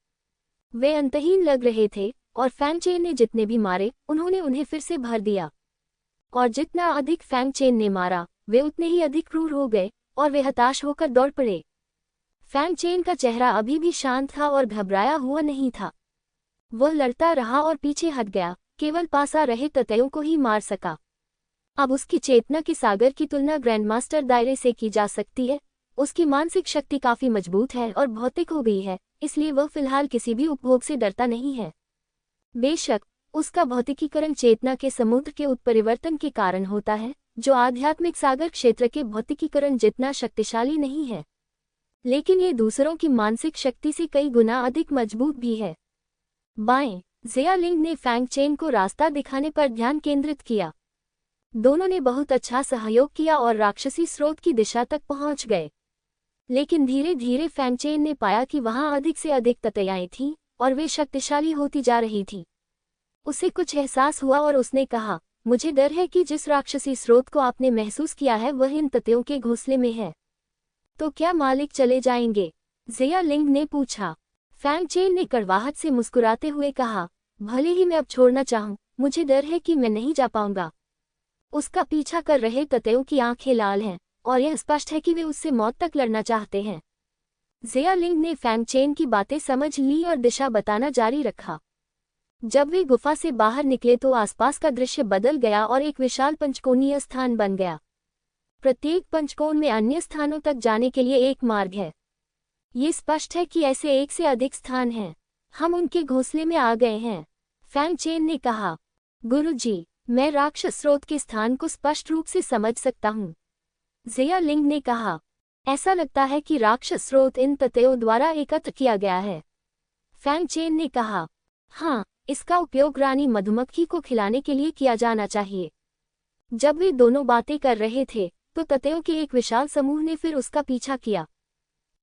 [SPEAKER 1] वे अंतहीन लग रहे थे, और फैंग चेन ने जितने भी मारे उन्होंने उन्हें फिर से भर दिया। और जितना अधिक फैंग चेन ने मारा, वे उतने ही अधिक क्रूर हो गए, और वे हताश होकर दौड़ पड़े। फैंग चेन का चेहरा अभी भी शांत था और घबराया हुआ नहीं था। वह लड़ता रहा और पीछे हट गया, केवल पास आ रहे ततैयों को ही मार सका। अब उसकी चेतना के सागर की तुलना ग्रैंडमास्टर दायरे से की जा सकती है। उसकी मानसिक शक्ति काफी मजबूत है और भौतिक हो गई है, इसलिए वह फिलहाल किसी भी उपभोग से डरता नहीं है। बेशक उसका भौतिकीकरण चेतना के समुद्र के उत्परिवर्तन के कारण होता है, जो आध्यात्मिक सागर क्षेत्र के भौतिकीकरण जितना शक्तिशाली नहीं है, लेकिन ये दूसरों की मानसिक शक्ति से कई गुना अधिक मजबूत भी है। बाएं, जियालिंग ने फैंग चेन को रास्ता दिखाने पर ध्यान केंद्रित किया। दोनों ने बहुत अच्छा सहयोग किया और राक्षसी स्रोत की दिशा तक पहुंच गए। लेकिन धीरे धीरे फैंग चेन ने पाया कि वहां अधिक से अधिक ततैयाएं थीं, और वे शक्तिशाली होती जा रही थीं। उसे कुछ एहसास हुआ और उसने कहा, मुझे डर है कि जिस राक्षसी स्रोत को आपने महसूस किया है वह इन ततैयों के घोंसले में है। तो क्या मालिक चले जाएंगे? जियालिंग ने पूछा। फैंग चेन ने कड़वाहट से मुस्कुराते हुए कहा, भले ही मैं अब छोड़ना चाहूं, मुझे डर है कि मैं नहीं जा पाऊंगा। उसका पीछा कर रहे ततैयों की आंखें लाल हैं, और यह स्पष्ट है कि वे उससे मौत तक लड़ना चाहते हैं। जियालिंग ने फैंग चेन की बातें समझ ली और दिशा बताना जारी रखा। जब वे गुफा से बाहर निकले तो आसपास का दृश्य बदल गया और एक विशाल पंचकोणीय स्थान बन गया। प्रत्येक पंचकोण में अन्य स्थानों तक जाने के लिए एक मार्ग है। ये स्पष्ट है कि ऐसे एक से अधिक स्थान हैं। हम उनके घोंसले में आ गए हैं, फैंग चेन ने कहा। गुरुजी, मैं राक्षस स्रोत के स्थान को स्पष्ट रूप से समझ सकता हूँ, जिया लिंग ने कहा। ऐसा लगता है कि राक्षस स्रोत इन तथ्यों द्वारा एकत्र किया गया है, फैंग चेन ने कहा। हाँ, इसका उपयोग रानी मधुमक्खी को खिलाने के लिए किया जाना चाहिए। जब वे दोनों बातें कर रहे थे तो तथ्यों के एक विशाल समूह ने फिर उसका पीछा किया।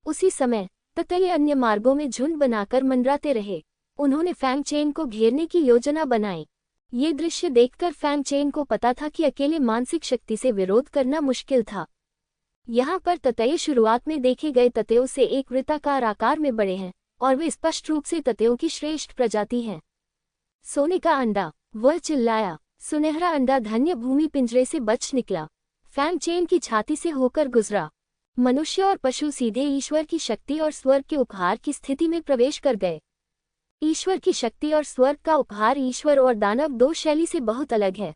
[SPEAKER 1] उसी समय तथ्य अन्य मार्गों में झुंड बनाकर मंडराते रहे। उन्होंने फैंग चेन को घेरने की योजना बनाई। ये दृश्य देखकर फैंग चेन को पता था कि अकेले मानसिक शक्ति से विरोध करना मुश्किल था। यहाँ पर तथ्य शुरुआत में देखे गए तथ्यों से एक वृत्ताकार आकार में बड़े हैं और वे स्पष्ट रूप से तथ्यों की श्रेष्ठ प्रजाति हैं। सोने का अंडा, वह चिल्लाया। सुनहरा अंडा धन्य भूमि पिंजरे से बच निकला, फैंग चेन की छाती से होकर गुजरा। मनुष्य और पशु सीधे ईश्वर की शक्ति और स्वर्ग के उपहार की स्थिति में प्रवेश कर गए। ईश्वर की शक्ति और स्वर्ग का उपहार ईश्वर और दानव दो शैली से बहुत अलग है।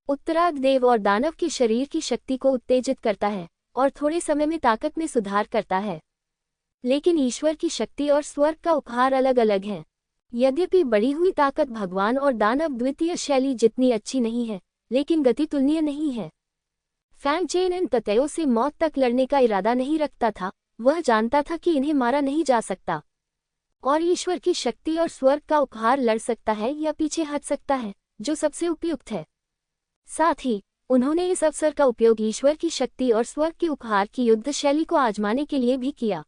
[SPEAKER 1] उत्तरार्ध देव और दानव के शरीर की शक्ति को उत्तेजित करता है और थोड़े समय में ताकत में सुधार करता है, लेकिन ईश्वर की शक्ति और स्वर्ग का उपहार अलग अलग हैं। यद्यपि बढ़ी हुई ताकत भगवान और दानव द्वितीय शैली जितनी अच्छी नहीं है, लेकिन गति तुलनीय नहीं है। फैंग चेन इन तथ्यों से मौत तक लड़ने का इरादा नहीं रखता था। वह जानता था कि इन्हें मारा नहीं जा सकता और ईश्वर की शक्ति और स्वर्ग का उपहार लड़ सकता है या पीछे हट सकता है, जो सबसे उपयुक्त है। साथ ही उन्होंने इस अवसर का उपयोग ईश्वर की शक्ति और स्वर्ग के उपहार की युद्ध शैली को आजमाने के लिए भी किया।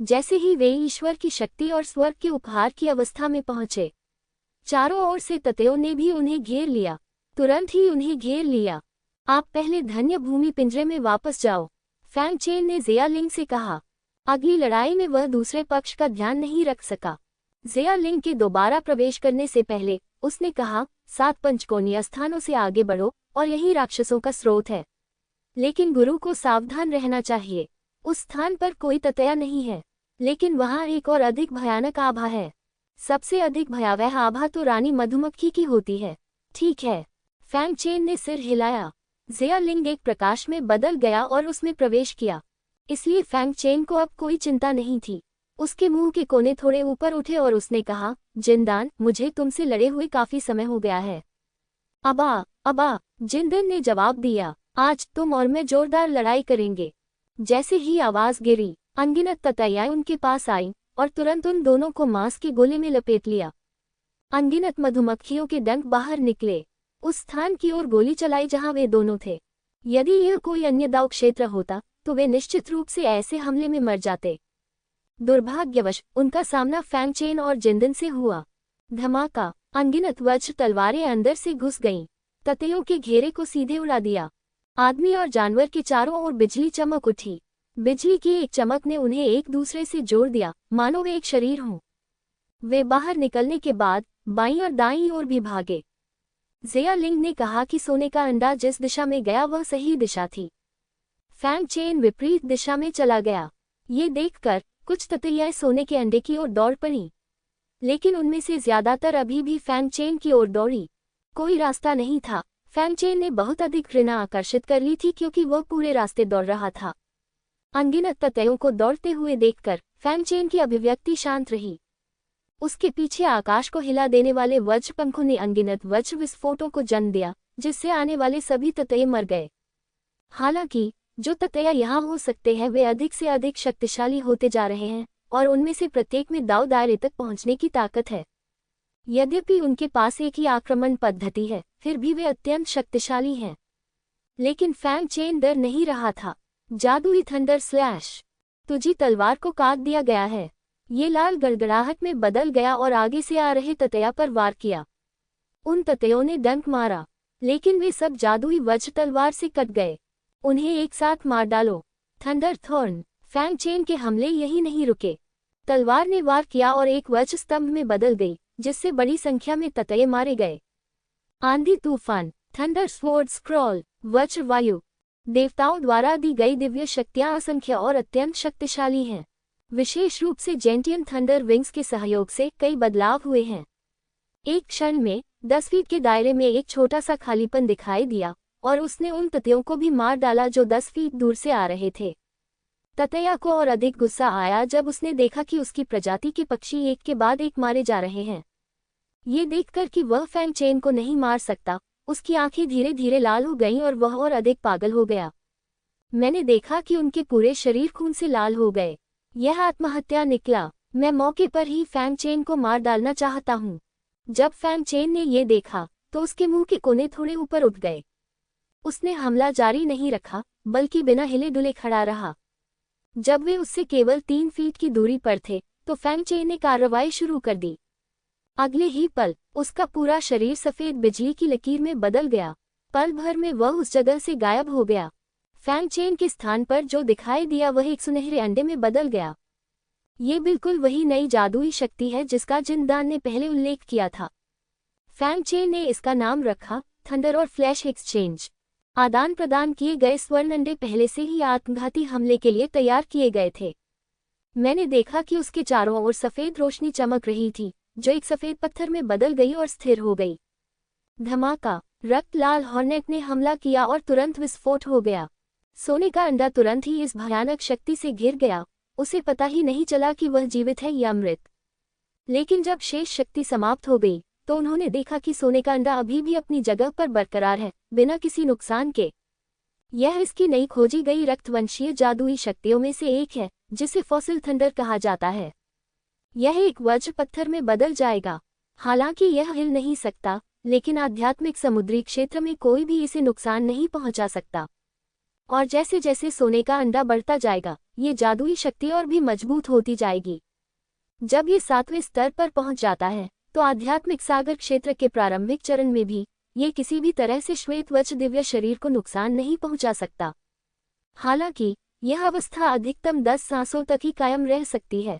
[SPEAKER 1] जैसे ही वे ईश्वर की शक्ति और स्वर्ग के उपहार की अवस्था में पहुंचे, चारों ओर से तथ्यों ने भी उन्हें घेर लिया। तुरंत ही उन्हें घेर लिया। आप पहले धन्य भूमि पिंजरे में वापस जाओ, फैंग चेन ने जिया लिंग से कहा। अगली लड़ाई में वह दूसरे पक्ष का ध्यान नहीं रख सका। जिया लिंग के दोबारा प्रवेश करने से पहले उसने कहा, 7 पंचकोणीय स्थानों से आगे बढ़ो और यही राक्षसों का स्रोत है। लेकिन गुरु को सावधान रहना चाहिए। उस स्थान पर कोई तथ्य नहीं है, लेकिन वहां एक और अधिक भयानक आभा है। सबसे अधिक भयावह आभा तो रानी मधुमक्खी की होती है। ठीक है, फैंग चेन ने सिर हिलाया। जिया लिंग एक प्रकाश में बदल गया और उसमें प्रवेश किया, इसलिए फैंग चेन को अब कोई चिंता नहीं थी। उसके मुंह के कोने थोड़े ऊपर उठे और उसने कहा, जिंदान, मुझे तुमसे लड़े हुए काफी समय हो गया है। अबा, जिंदन ने जवाब दिया, आज तुम और मैं जोरदार लड़ाई करेंगे। जैसे ही आवाज गिरी, अनगिनत ततैयाएं उनके पास आईं और तुरंत उन दोनों को मांस के गोले में लपेट लिया। अनगिनत मधुमक्खियों के डंक बाहर निकले, उस स्थान की ओर गोली चलाई जहां वे दोनों थे। यदि यह कोई अन्य दाव क्षेत्र होता तो वे निश्चित रूप से ऐसे हमले में मर जाते। दुर्भाग्यवश उनका सामना फैंग चेन और जिंदन से हुआ। धमाका, अनगिनत वज्र तलवारें अंदर से घुस गईं, ततैयों के घेरे को सीधे उड़ा दिया। आदमी और जानवर के चारों ओर बिजली चमक उठी। बिजली की एक चमक ने उन्हें एक दूसरे से जोड़ दिया, मानो वे एक शरीर हों। वे बाहर निकलने के बाद बाईं और दाईं ओर भी भागे। जिया लिंग ने कहा कि सोने का अंडा जिस दिशा में गया वह सही दिशा थी। फैंग चेन विपरीत दिशा में चला गया। ये देखकर कुछ ततैयाएं सोने के अंडे की ओर दौड़ पड़ी, लेकिन उनमें से ज्यादातर अभी भी फैंग चेन की ओर दौड़ी। कोई रास्ता नहीं था। फैंग चेन ने बहुत अधिक घृणा आकर्षित कर ली थी क्योंकि वह पूरे रास्ते दौड़ रहा था। अनगिनत ततैयों को दौड़ते हुए देखकर फैंग चेन की अभिव्यक्ति शांत रही। उसके पीछे आकाश को हिला देने वाले वज्र पंखों ने अनगिनत वज्र विस्फोटों को जन्म दिया, जिससे आने वाले सभी ततैये मर गए। हालांकि जो ततैया यहाँ हो सकते हैं वे अधिक से अधिक शक्तिशाली होते जा रहे हैं और उनमें से प्रत्येक में दाव दायरे तक पहुंचने की ताकत है। यद्यपि उनके पास एक ही आक्रमण पद्धति है, फिर भी वे अत्यंत शक्तिशाली हैं। लेकिन फैंग चेन डर नहीं रहा था। जादुई थंडर स्लैश, तुझी तलवार को काट दिया गया है। ये लाल गड़गड़ाहट में बदल गया और आगे से आ रहे ततैया पर वार किया। उन ततैयों ने डंक मारा, लेकिन वे सब जादुई वज्र तलवार से कट गए। उन्हें एक साथ मार डालो। थंडर थॉर्न, फैंग चेन के हमले यही नहीं रुके। तलवार ने वार किया और एक वज्र स्तंभ में बदल गई, जिससे बड़ी संख्या में ततैये मारे गए। आंधी तूफान, थंडर स्वॉर्ड स्क्रॉल, वज्र वायु। देवताओं द्वारा दी गई दिव्य शक्तियां असंख्य और अत्यंत शक्तिशाली हैं। विशेष रूप से जेंटियन थंडर विंग्स के सहयोग से कई बदलाव हुए हैं। एक क्षण में 10 फीट के दायरे में एक छोटा सा खालीपन दिखाई दिया और उसने उन ततैयों को भी मार डाला जो 10 फीट दूर से आ रहे थे। ततैया को और अधिक गुस्सा आया जब उसने देखा कि उसकी प्रजाति के पक्षी एक के बाद एक मारे जा रहे हैं। ये देखकर कि वह फैंग चेन को नहीं मार सकता, उसकी आंखें धीरे धीरे लाल हो गईं और वह और अधिक पागल हो गया। मैंने देखा कि उनके पूरे शरीर खून से लाल हो गए। यह आत्महत्या निकला। मैं मौके पर ही फैंग चेन को मार डालना चाहता हूँ। जब फैंग चेन ने ये देखा तो उसके मुंह के कोने थोड़े ऊपर उठ गए। उसने हमला जारी नहीं रखा, बल्कि बिना हिले डुले खड़ा रहा। जब वे उससे केवल 3 फीट की दूरी पर थे तो फैंग चेन ने कार्रवाई शुरू कर दी। अगले ही पल उसका पूरा शरीर सफेद बिजली की लकीर में बदल गया। पल भर में वह उस जगह से गायब हो गया। फैंग चेन के स्थान पर जो दिखाई दिया वह एक सुनहरे अंडे में बदल गया। ये बिल्कुल वही नई जादुई शक्ति है जिसका जिनदान ने पहले उल्लेख किया था। फैंग चेन ने इसका नाम रखा थंडर और फ्लैश एक्सचेंज। आदान प्रदान किए गए स्वर्ण अंडे पहले से ही आत्मघाती हमले के लिए तैयार किए गए थे। मैंने देखा कि उसके चारों ओर सफेद रोशनी चमक रही थी, जो एक सफेद पत्थर में बदल गई और स्थिर हो गई। धमाका! रक्त लाल हॉर्नेट ने हमला किया और तुरंत विस्फोट हो गया। सोने का अंडा तुरंत ही इस भयानक शक्ति से घिर गया। उसे पता ही नहीं चला कि वह जीवित है या मृत। लेकिन जब शेष शक्ति समाप्त हो गई तो उन्होंने देखा कि सोने का अंडा अभी भी अपनी जगह पर बरकरार है, बिना किसी नुकसान के। यह इसकी नई खोजी गई रक्तवंशीय जादुई शक्तियों में से एक है, जिसे फॉसिल थंडर कहा जाता है। यह एक वज्र पत्थर में बदल जाएगा। हालांकि यह हिल नहीं सकता, लेकिन आध्यात्मिक समुद्री क्षेत्र में कोई भी इसे नुकसान नहीं पहुंचा सकता। और जैसे जैसे सोने का अंडा बढ़ता जाएगा, ये जादुई शक्ति और भी मजबूत होती जाएगी। जब ये 7वें स्तर पर पहुंच जाता है तो आध्यात्मिक सागर क्षेत्र के प्रारंभिक चरण में भी ये किसी भी तरह से श्वेत वज्र दिव्य शरीर को नुकसान नहीं पहुंचा सकता। हालांकि यह अवस्था अधिकतम 10 सांसों तक ही कायम रह सकती है।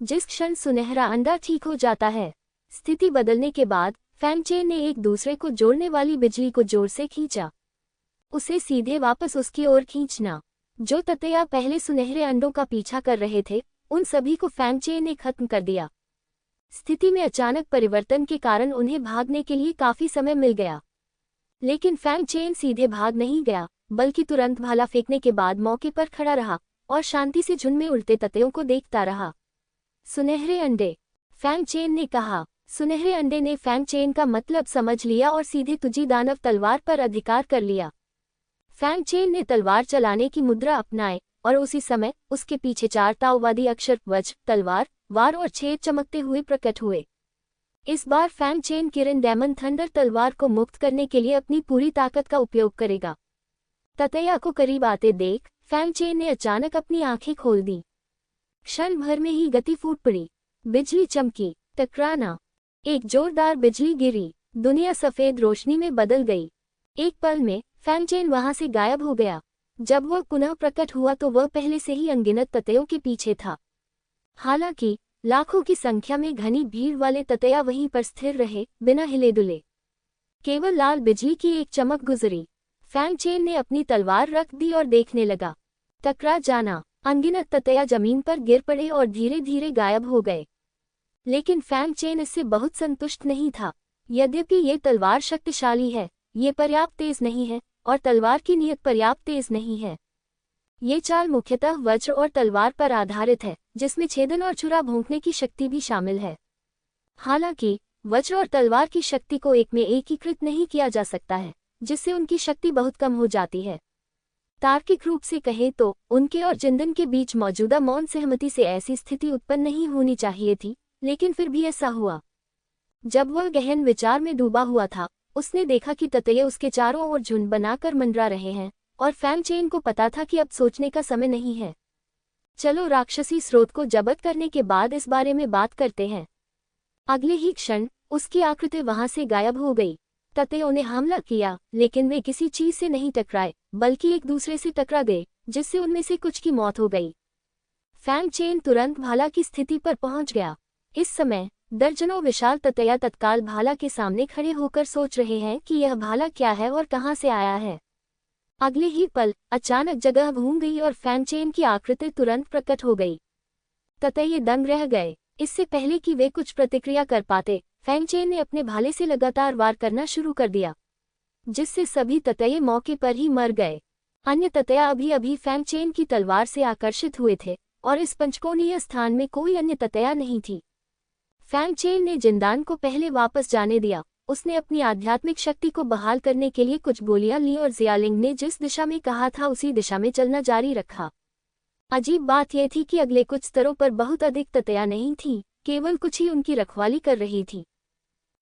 [SPEAKER 1] जिस क्षण सुनहरा अंडा ठीक हो जाता है, स्थिति बदलने के बाद फैंग चेन ने एक दूसरे को जोड़ने वाली बिजली को जोर से खींचा। उसे सीधे वापस उसकी ओर खींचना। जो ततैया पहले सुनहरे अंडों का पीछा कर रहे थे, उन सभी को फैंग चेन ने खत्म कर दिया। स्थिति में अचानक परिवर्तन के कारण उन्हें भागने के लिए काफी समय मिल गया। लेकिन फैंग चेन सीधे भाग नहीं गया, बल्कि तुरंत भाला फेंकने के बाद मौके पर खड़ा रहा और शांति से झुंड में उड़ते ततैयों को देखता रहा। सुनहरे अंडे, फैंग चेन ने कहा। सुनहरे अंडे ने फैंग चेन का मतलब समझ लिया और सीधे तुझी दानव तलवार पर अधिकार कर लिया। फैंग चेन ने तलवार चलाने की मुद्रा अपनाए और उसी समय उसके पीछे 4 ताओवादी अक्षर वज्र, तलवार, वार और छेद चमकते हुए प्रकट हुए। इस बार फैंग चेन किरण डेमन थंडर तलवार को मुक्त करने के लिए अपनी पूरी ताकत का उपयोग करेगा। ततैया को करीब आते देख फैंग चेन ने अचानक अपनी आंखें खोल दी। क्षण भर में ही गति फूट पड़ी। बिजली चमकी, टकराना, एक जोरदार बिजली गिरी, दुनिया सफेद रोशनी में बदल गई। एक पल में फैंग चेन वहां से गायब हो गया। जब वह पुनः प्रकट हुआ तो वह पहले से ही अनगिनत ततैयों के पीछे था। हालांकि लाखों की संख्या में घनी भीड़ वाले ततैया वहीं पर स्थिर रहे, बिना हिले डुले। केवल लाल बिजली की एक चमक गुजरी। फैंग चेन ने अपनी तलवार रख दी और देखने लगा। टकरा जाना। अनगिनत ततैया जमीन पर गिर पड़े और धीरे धीरे गायब हो गए। लेकिन फैंग चेन इससे बहुत संतुष्ट नहीं था। यद्यपि ये तलवार शक्तिशाली है, ये पर्याप्त तेज नहीं है और तलवार की नियत पर्याप्त तेज नहीं है। ये चाल मुख्यतः वज्र और तलवार पर आधारित है, जिसमें छेदन और छुरा भोंकने की शक्ति भी शामिल है। हालांकि वज्र और तलवार की शक्ति को एक में एकीकृत नहीं किया जा सकता है, जिससे उनकी शक्ति बहुत कम हो जाती है। तार्किक रूप से कहें तो उनके और जिंदन के बीच मौजूदा मौन सहमति से ऐसी स्थिति उत्पन्न नहीं होनी चाहिए थी, लेकिन फिर भी ऐसा हुआ। जब वह गहन विचार में डूबा हुआ था, उसने देखा कि ततैये उसके चारों ओर झुंड बनाकर मंडरा रहे हैं और फैंग चेन को पता था कि अब सोचने का समय नहीं है। चलो राक्षसी स्रोत को जब्त करने के बाद इस बारे में बात करते हैं। अगले ही क्षण उसकी आकृति वहां से गायब हो गई। ततैयों ने हमला किया, लेकिन वे किसी चीज से नहीं टकराए, बल्कि एक दूसरे से टकरा गए, जिससे उनमें से कुछ की मौत हो गई। फैंग चेन तुरंत भाला की स्थिति पर पहुंच गया। इस समय दर्जनों विशाल ततैया तत्काल भाला के सामने खड़े होकर सोच रहे हैं कि यह भाला क्या है और कहां से आया है। अगले ही पल अचानक जगह घूम गई और फैंग चेन की आकृति तुरंत प्रकट हो गई। ततैये दंग रह गए। इससे पहले कि वे कुछ प्रतिक्रिया कर पाते, फैंग चेन ने अपने भाले से लगातार वार करना शुरू कर दिया, जिससे सभी ततैये मौके पर ही मर गए। अन्य ततया अभी अभी फैंगचेन की तलवार से आकर्षित हुए थे और इस पंचकोणीय स्थान में कोई अन्य ततया नहीं थी। फैंगचेन ने जिंदान को पहले वापस जाने दिया। उसने अपनी आध्यात्मिक शक्ति को बहाल करने के लिए कुछ गोलियां ली और जियालिंग ने जिस दिशा में कहा था उसी दिशा में चलना जारी रखा। अजीब बात यह थी कि अगले कुछ स्तरों पर बहुत अधिक ततया नहीं थी, केवल कुछ ही उनकी रखवाली कर रही थी।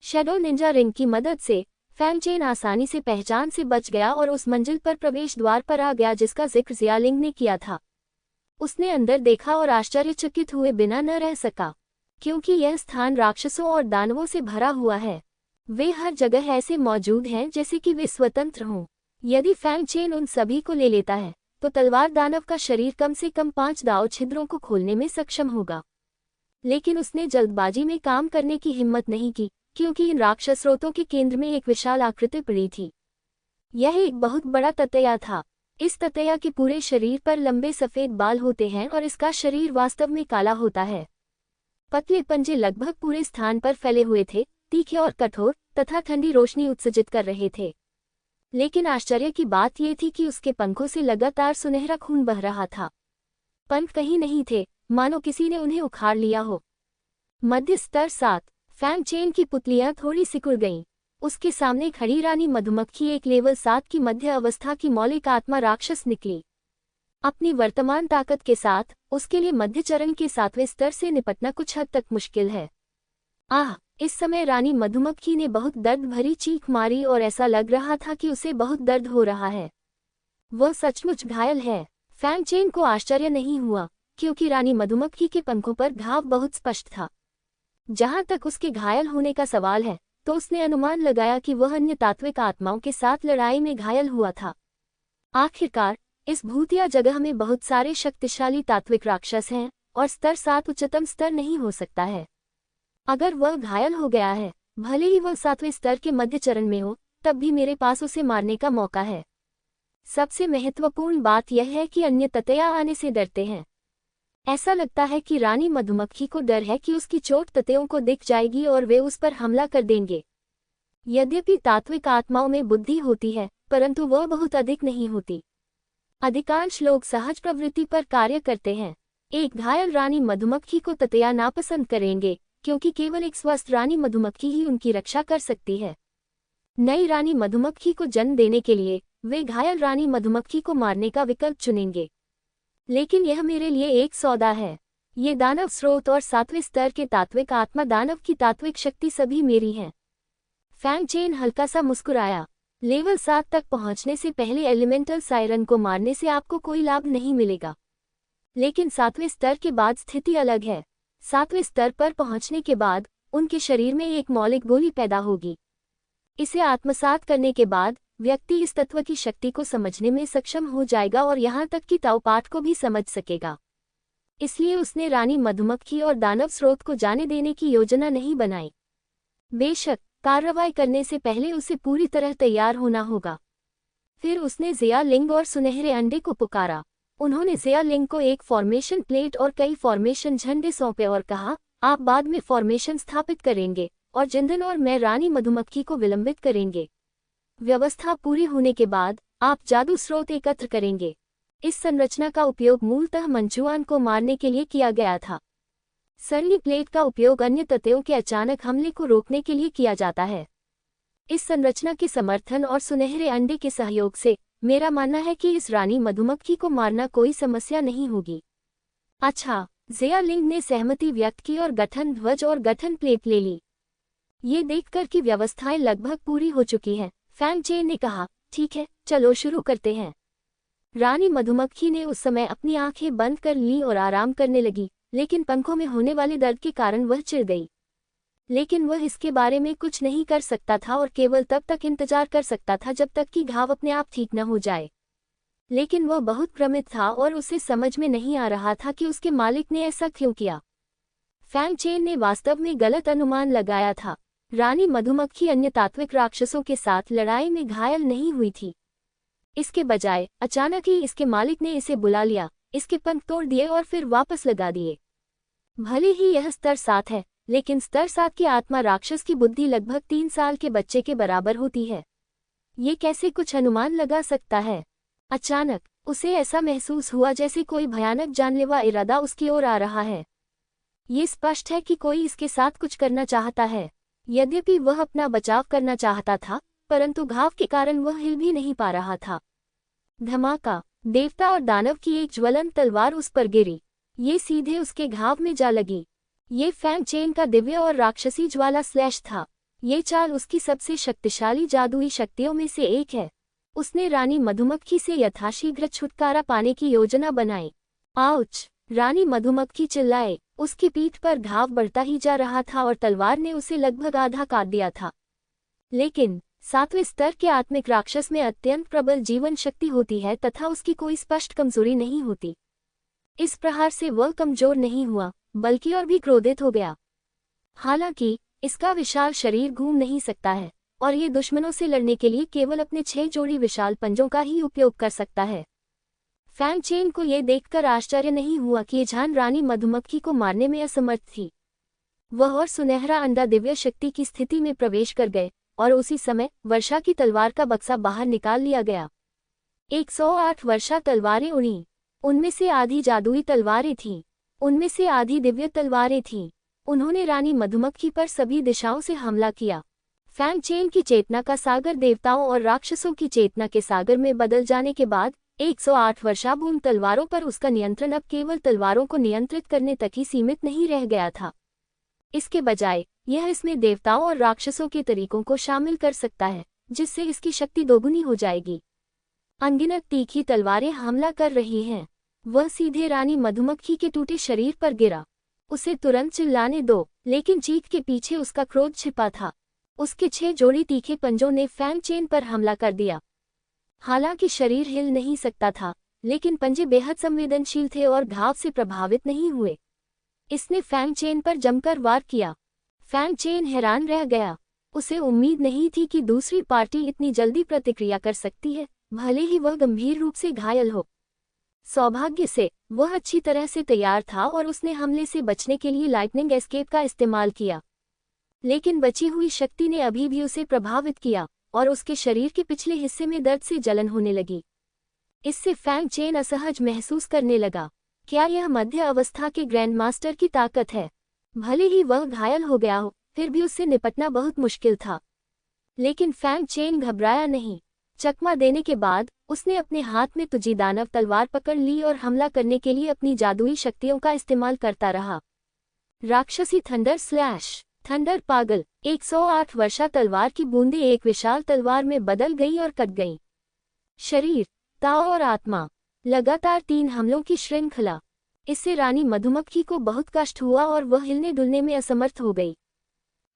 [SPEAKER 1] शैडो निंजा रिंग की मदद से फैंगचेन आसानी से पहचान से बच गया और उस मंजिल पर प्रवेश द्वार पर आ गया जिसका जिक्र जियालिंग ने किया था। उसने अंदर देखा और आश्चर्यचकित हुए बिना न रह सका, क्योंकि यह स्थान राक्षसों और दानवों से भरा हुआ है। वे हर जगह ऐसे मौजूद हैं जैसे कि वे स्वतंत्र हों। यदि फैंगचेन उन सभी को ले लेता है तो तलवार दानव का शरीर कम से कम 5 दाव छिद्रों को खोलने में सक्षम होगा। लेकिन उसने जल्दबाजी में काम करने की हिम्मत नहीं की, क्योंकि इन राक्षस स्रोतों के केंद्र में एक विशाल आकृति पड़ी थी। यह एक बहुत बड़ा ततया था। इस ततया के पूरे शरीर पर लंबे सफेद बाल होते हैं और इसका शरीर वास्तव में काला होता है। पतले पंजे लगभग पूरे स्थान पर फैले हुए थे, तीखे और कठोर तथा ठंडी रोशनी उत्सर्जित कर रहे थे। लेकिन आश्चर्य की बात यह थी कि उसके पंखों से लगातार सुनहरा खून बह रहा था। पंख कहीं नहीं थे, मानो किसी ने उन्हें उखाड़ लिया हो। मध्य स्तर 7। फैंगचेन की पुतलियां थोड़ी सिकुड़ गईं। उसके सामने खड़ी रानी मधुमक्खी एक लेवल 7 की मध्य अवस्था की मौलिक आत्मा राक्षस निकली। अपनी वर्तमान ताकत के साथ उसके लिए मध्य चरण के 7वें स्तर से निपटना कुछ हद तक मुश्किल है। आह! इस समय रानी मधुमक्खी ने बहुत दर्द भरी चीख मारी और ऐसा लग रहा था कि उसे बहुत दर्द हो रहा है। वह सचमुच घायल है। फैंगचेन को आश्चर्य नहीं हुआ, क्योंकि रानी मधुमक्खी के पंखों पर घाव बहुत स्पष्ट था। जहां तक उसके घायल होने का सवाल है, तो उसने अनुमान लगाया कि वह अन्य तात्विक आत्माओं के साथ लड़ाई में घायल हुआ था। आखिरकार इस भूतिया जगह में बहुत सारे शक्तिशाली तात्विक राक्षस हैं और स्तर 7 उच्चतम स्तर नहीं हो सकता है। अगर वह घायल हो गया है, भले ही वह 7वें स्तर के मध्य चरण में हो, तब भी मेरे पास उसे मारने का मौका है। सबसे महत्वपूर्ण बात यह है कि अन्य ततया आने से डरते हैं। ऐसा लगता है कि रानी मधुमक्खी को डर है कि उसकी चोट ततयों को दिख जाएगी और वे उस पर हमला कर देंगे। यद्यपि तात्विक आत्माओं में बुद्धि होती है, परंतु वह बहुत अधिक नहीं होती। अधिकांश लोग सहज प्रवृत्ति पर कार्य करते हैं। एक घायल रानी मधुमक्खी को ततया नापसंद करेंगे, क्योंकि केवल एक स्वस्थ रानी मधुमक्खी ही उनकी रक्षा कर सकती है। नई रानी मधुमक्खी को जन्म देने के लिए वे घायल रानी मधुमक्खी को मारने का विकल्प चुनेंगे। लेकिन यह मेरे लिए एक सौदा है। ये दानव स्रोत और 7वें स्तर के तात्विक आत्मा दानव की तात्विक शक्ति सभी मेरी हैं। फैंगचेन हल्का सा मुस्कुराया। लेवल 7 तक पहुंचने से पहले एलिमेंटल सायरन को मारने से आपको कोई लाभ नहीं मिलेगा। लेकिन 7वें स्तर के बाद स्थिति अलग है। 7वें स्तर पर पहुंचने के बाद उनके शरीर में एक मौलिक गोली पैदा होगी। इसे आत्मसात करने के बाद व्यक्ति इस तत्व की शक्ति को समझने में सक्षम हो जाएगा और यहाँ तक कि ताओ पाठ को भी समझ सकेगा। इसलिए उसने रानी मधुमक्खी और दानव स्रोत को जाने देने की योजना नहीं बनाई। बेशक कार्रवाई करने से पहले उसे पूरी तरह तैयार होना होगा। फिर उसने जियालिंग और सुनहरे अंडे को पुकारा। उन्होंने जियालिंग को एक फॉर्मेशन प्लेट और कई फॉर्मेशन झंडे सौंपे और कहा, आप बाद में फॉर्मेशन स्थापित करेंगे और जिंदन और मैं रानी मधुमक्खी को विलंबित करेंगे। व्यवस्था पूरी होने के बाद आप जादू स्रोत एकत्र करेंगे। इस संरचना का उपयोग मूलतः मंचुआन को मारने के लिए किया गया था। सरली प्लेट का उपयोग अन्य ततयों के अचानक हमले को रोकने के लिए किया जाता है। इस संरचना के समर्थन और सुनहरे अंडे के सहयोग से मेरा मानना है कि इस रानी मधुमक्खी को मारना कोई समस्या नहीं होगी। अच्छा, जियालिंग ने सहमति व्यक्त की और गठन ध्वज और गठन प्लेट ले ली। ये देखकर कि व्यवस्थाएं लगभग पूरी हो चुकी हैं, फैंगचेन ने कहा, ठीक है, चलो शुरू करते हैं। रानी मधुमक्खी ने उस समय अपनी आंखें बंद कर ली और आराम करने लगी, लेकिन पंखों में होने वाले दर्द के कारण वह चिढ़ गई। लेकिन वह इसके बारे में कुछ नहीं कर सकता था और केवल तब तक इंतजार कर सकता था जब तक कि घाव अपने आप ठीक न हो जाए। लेकिन वह बहुत भ्रमित था और उसे समझ में नहीं आ रहा था कि उसके मालिक ने ऐसा क्यों किया। फैंगचेन ने वास्तव में गलत अनुमान लगाया था। रानी मधुमक्खी अन्य तात्विक राक्षसों के साथ लड़ाई में घायल नहीं हुई थी। इसके बजाय अचानक ही इसके मालिक ने इसे बुला लिया, इसके पंख तोड़ दिए और फिर वापस लगा दिए। भले ही यह स्तर 7 है, लेकिन स्तर 7 की आत्मा राक्षस की बुद्धि लगभग 3 साल के बच्चे के बराबर होती है। ये कैसे कुछ अनुमान लगा सकता है? अचानक उसे ऐसा महसूस हुआ जैसे कोई भयानक जानलेवा इरादा उसकी ओर आ रहा है। ये स्पष्ट है कि कोई इसके साथ कुछ करना चाहता है। यद्यपि वह अपना बचाव करना चाहता था, परंतु घाव के कारण वह हिल भी नहीं पा रहा था। धमाका! देवता और दानव की एक ज्वलंत तलवार उस पर गिरी। ये सीधे उसके घाव में जा लगी। ये फैंग चेन का दिव्य और राक्षसी ज्वाला स्लैश था। ये चाल उसकी सबसे शक्तिशाली जादुई शक्तियों में से एक है। उसने रानी मधुमक्खी से यथाशीघ्र छुटकारा पाने की योजना बनाई। आउच! रानी मधुमक्खी चिल्लाए। उसकी पीठ पर घाव बढ़ता ही जा रहा था और तलवार ने उसे लगभग आधा काट दिया था। लेकिन 7वें स्तर के आत्मिक राक्षस में अत्यंत प्रबल जीवन शक्ति होती है तथा उसकी कोई स्पष्ट कमजोरी नहीं होती। इस प्रहार से वह कमजोर नहीं हुआ, बल्कि और भी क्रोधित हो गया। हालांकि इसका विशाल शरीर घूम नहीं सकता है और ये दुश्मनों से लड़ने के लिए केवल अपने 6 जोड़ी विशाल पंजों का ही उपयोग कर सकता है। फैंग चेन को यह देखकर आश्चर्य नहीं हुआ कि जान रानी मधुमक्खी को मारने में असमर्थ थी। वह और सुनहरा अंडा दिव्य शक्ति की स्थिति में प्रवेश कर गए और उसी समय वर्षा की तलवार का बक्सा बाहर निकाल लिया गया। 108 वर्षा तलवारें उड़ी। उनमें से आधी जादुई तलवारें थीं, उनमें से आधी दिव्य तलवारें थीं। उन्होंने रानी मधुमक्खी पर सभी दिशाओं से हमला किया। फैंग चेन की चेतना का सागर देवताओं और राक्षसों की चेतना के सागर में बदल जाने के बाद 108 वर्षाभूम तलवारों पर उसका नियंत्रण अब केवल तलवारों को नियंत्रित करने तक ही सीमित नहीं रह गया था। इसके बजाय यह इसमें देवताओं और राक्षसों के तरीकों को शामिल कर सकता है, जिससे इसकी शक्ति दोगुनी हो जाएगी। अनगिनत तीखी तलवारें हमला कर रही हैं। वह सीधे रानी मधुमक्खी के टूटे शरीर पर गिरा। उसे तुरंत चिल्लाने दो, लेकिन चीख के पीछे उसका क्रोध छिपा था। उसके 6 जोड़ी तीखे पंजों ने फैंग चेन पर हमला कर दिया। हालांकि शरीर हिल नहीं सकता था, लेकिन पंजे बेहद संवेदनशील थे और घाव से प्रभावित नहीं हुए। इसने फैंग चेन पर जमकर वार किया। फैंग चेन हैरान रह गया। उसे उम्मीद नहीं थी कि दूसरी पार्टी इतनी जल्दी प्रतिक्रिया कर सकती है, भले ही वह गंभीर रूप से घायल हो। सौभाग्य से वह अच्छी तरह से तैयार था और उसने हमले से बचने के लिए लाइटनिंग एस्केप का इस्तेमाल किया। लेकिन बची हुई शक्ति ने अभी भी उसे प्रभावित किया और उसके शरीर के पिछले हिस्से में दर्द से जलन होने लगी। इससे फैंग चेन असहज महसूस करने लगा। क्या यह मध्य अवस्था के ग्रैंड मास्टर की ताकत है? भले ही वह घायल हो गया हो, फिर भी उससे निपटना बहुत मुश्किल था। लेकिन फैंग चेन घबराया नहीं। चकमा देने के बाद उसने अपने हाथ में तुझी दानव तलवार पकड़ ली और हमला करने के लिए अपनी जादुई शक्तियों का इस्तेमाल करता रहा। राक्षसी थंडर स्लैश। थंडर पागल। 108 वर्षा तलवार की बूंदें एक विशाल तलवार में बदल गई और कट गईं। शरीर, ताओ और आत्मा, लगातार 3 हमलों की श्रृंखला। इससे रानी मधुमक्खी को बहुत कष्ट हुआ और वह हिलने डुलने में असमर्थ हो गई।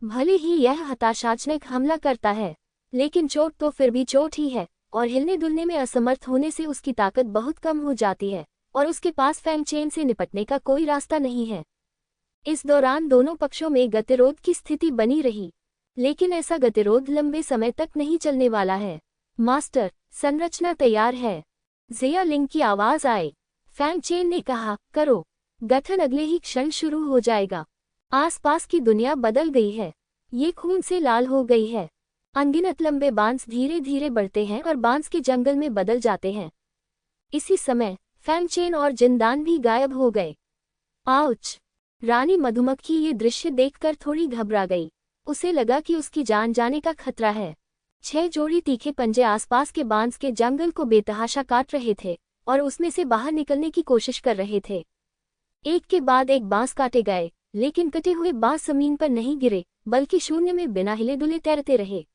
[SPEAKER 1] भले ही यह हताशाजनक हमला करता है, लेकिन चोट तो फिर भी चोट ही है और हिलने डुलने में असमर्थ होने से उसकी ताकत बहुत कम हो जाती है और उसके पास फैंग चेन से निपटने का कोई रास्ता नहीं है। इस दौरान दोनों पक्षों में गतिरोध की स्थिति बनी रही, लेकिन ऐसा गतिरोध लंबे समय तक नहीं चलने वाला है। मास्टर, संरचना तैयार है। जिया लिंग की आवाज आई। फैंग चेन ने कहा, करो। गठन अगले ही क्षण शुरू हो जाएगा। आसपास की दुनिया बदल गई है। ये खून से लाल हो गई है। अनगिनत लंबे बांस धीरे धीरे बढ़ते हैं और बांस के जंगल में बदल जाते हैं। इसी समय फैंग चेन और जिंदान भी गायब हो गए। आउच! रानी मधुमक्खी ये दृश्य देखकर थोड़ी घबरा गई। उसे लगा कि उसकी जान जाने का खतरा है। 6 जोड़ी तीखे पंजे आसपास के बांस के जंगल को बेतहाशा काट रहे थे और उसमें से बाहर निकलने की कोशिश कर रहे थे। एक के बाद एक बांस काटे गए, लेकिन कटे हुए बांस जमीन पर नहीं गिरे, बल्कि शून्य में बिना हिले डुले तैरते रहे।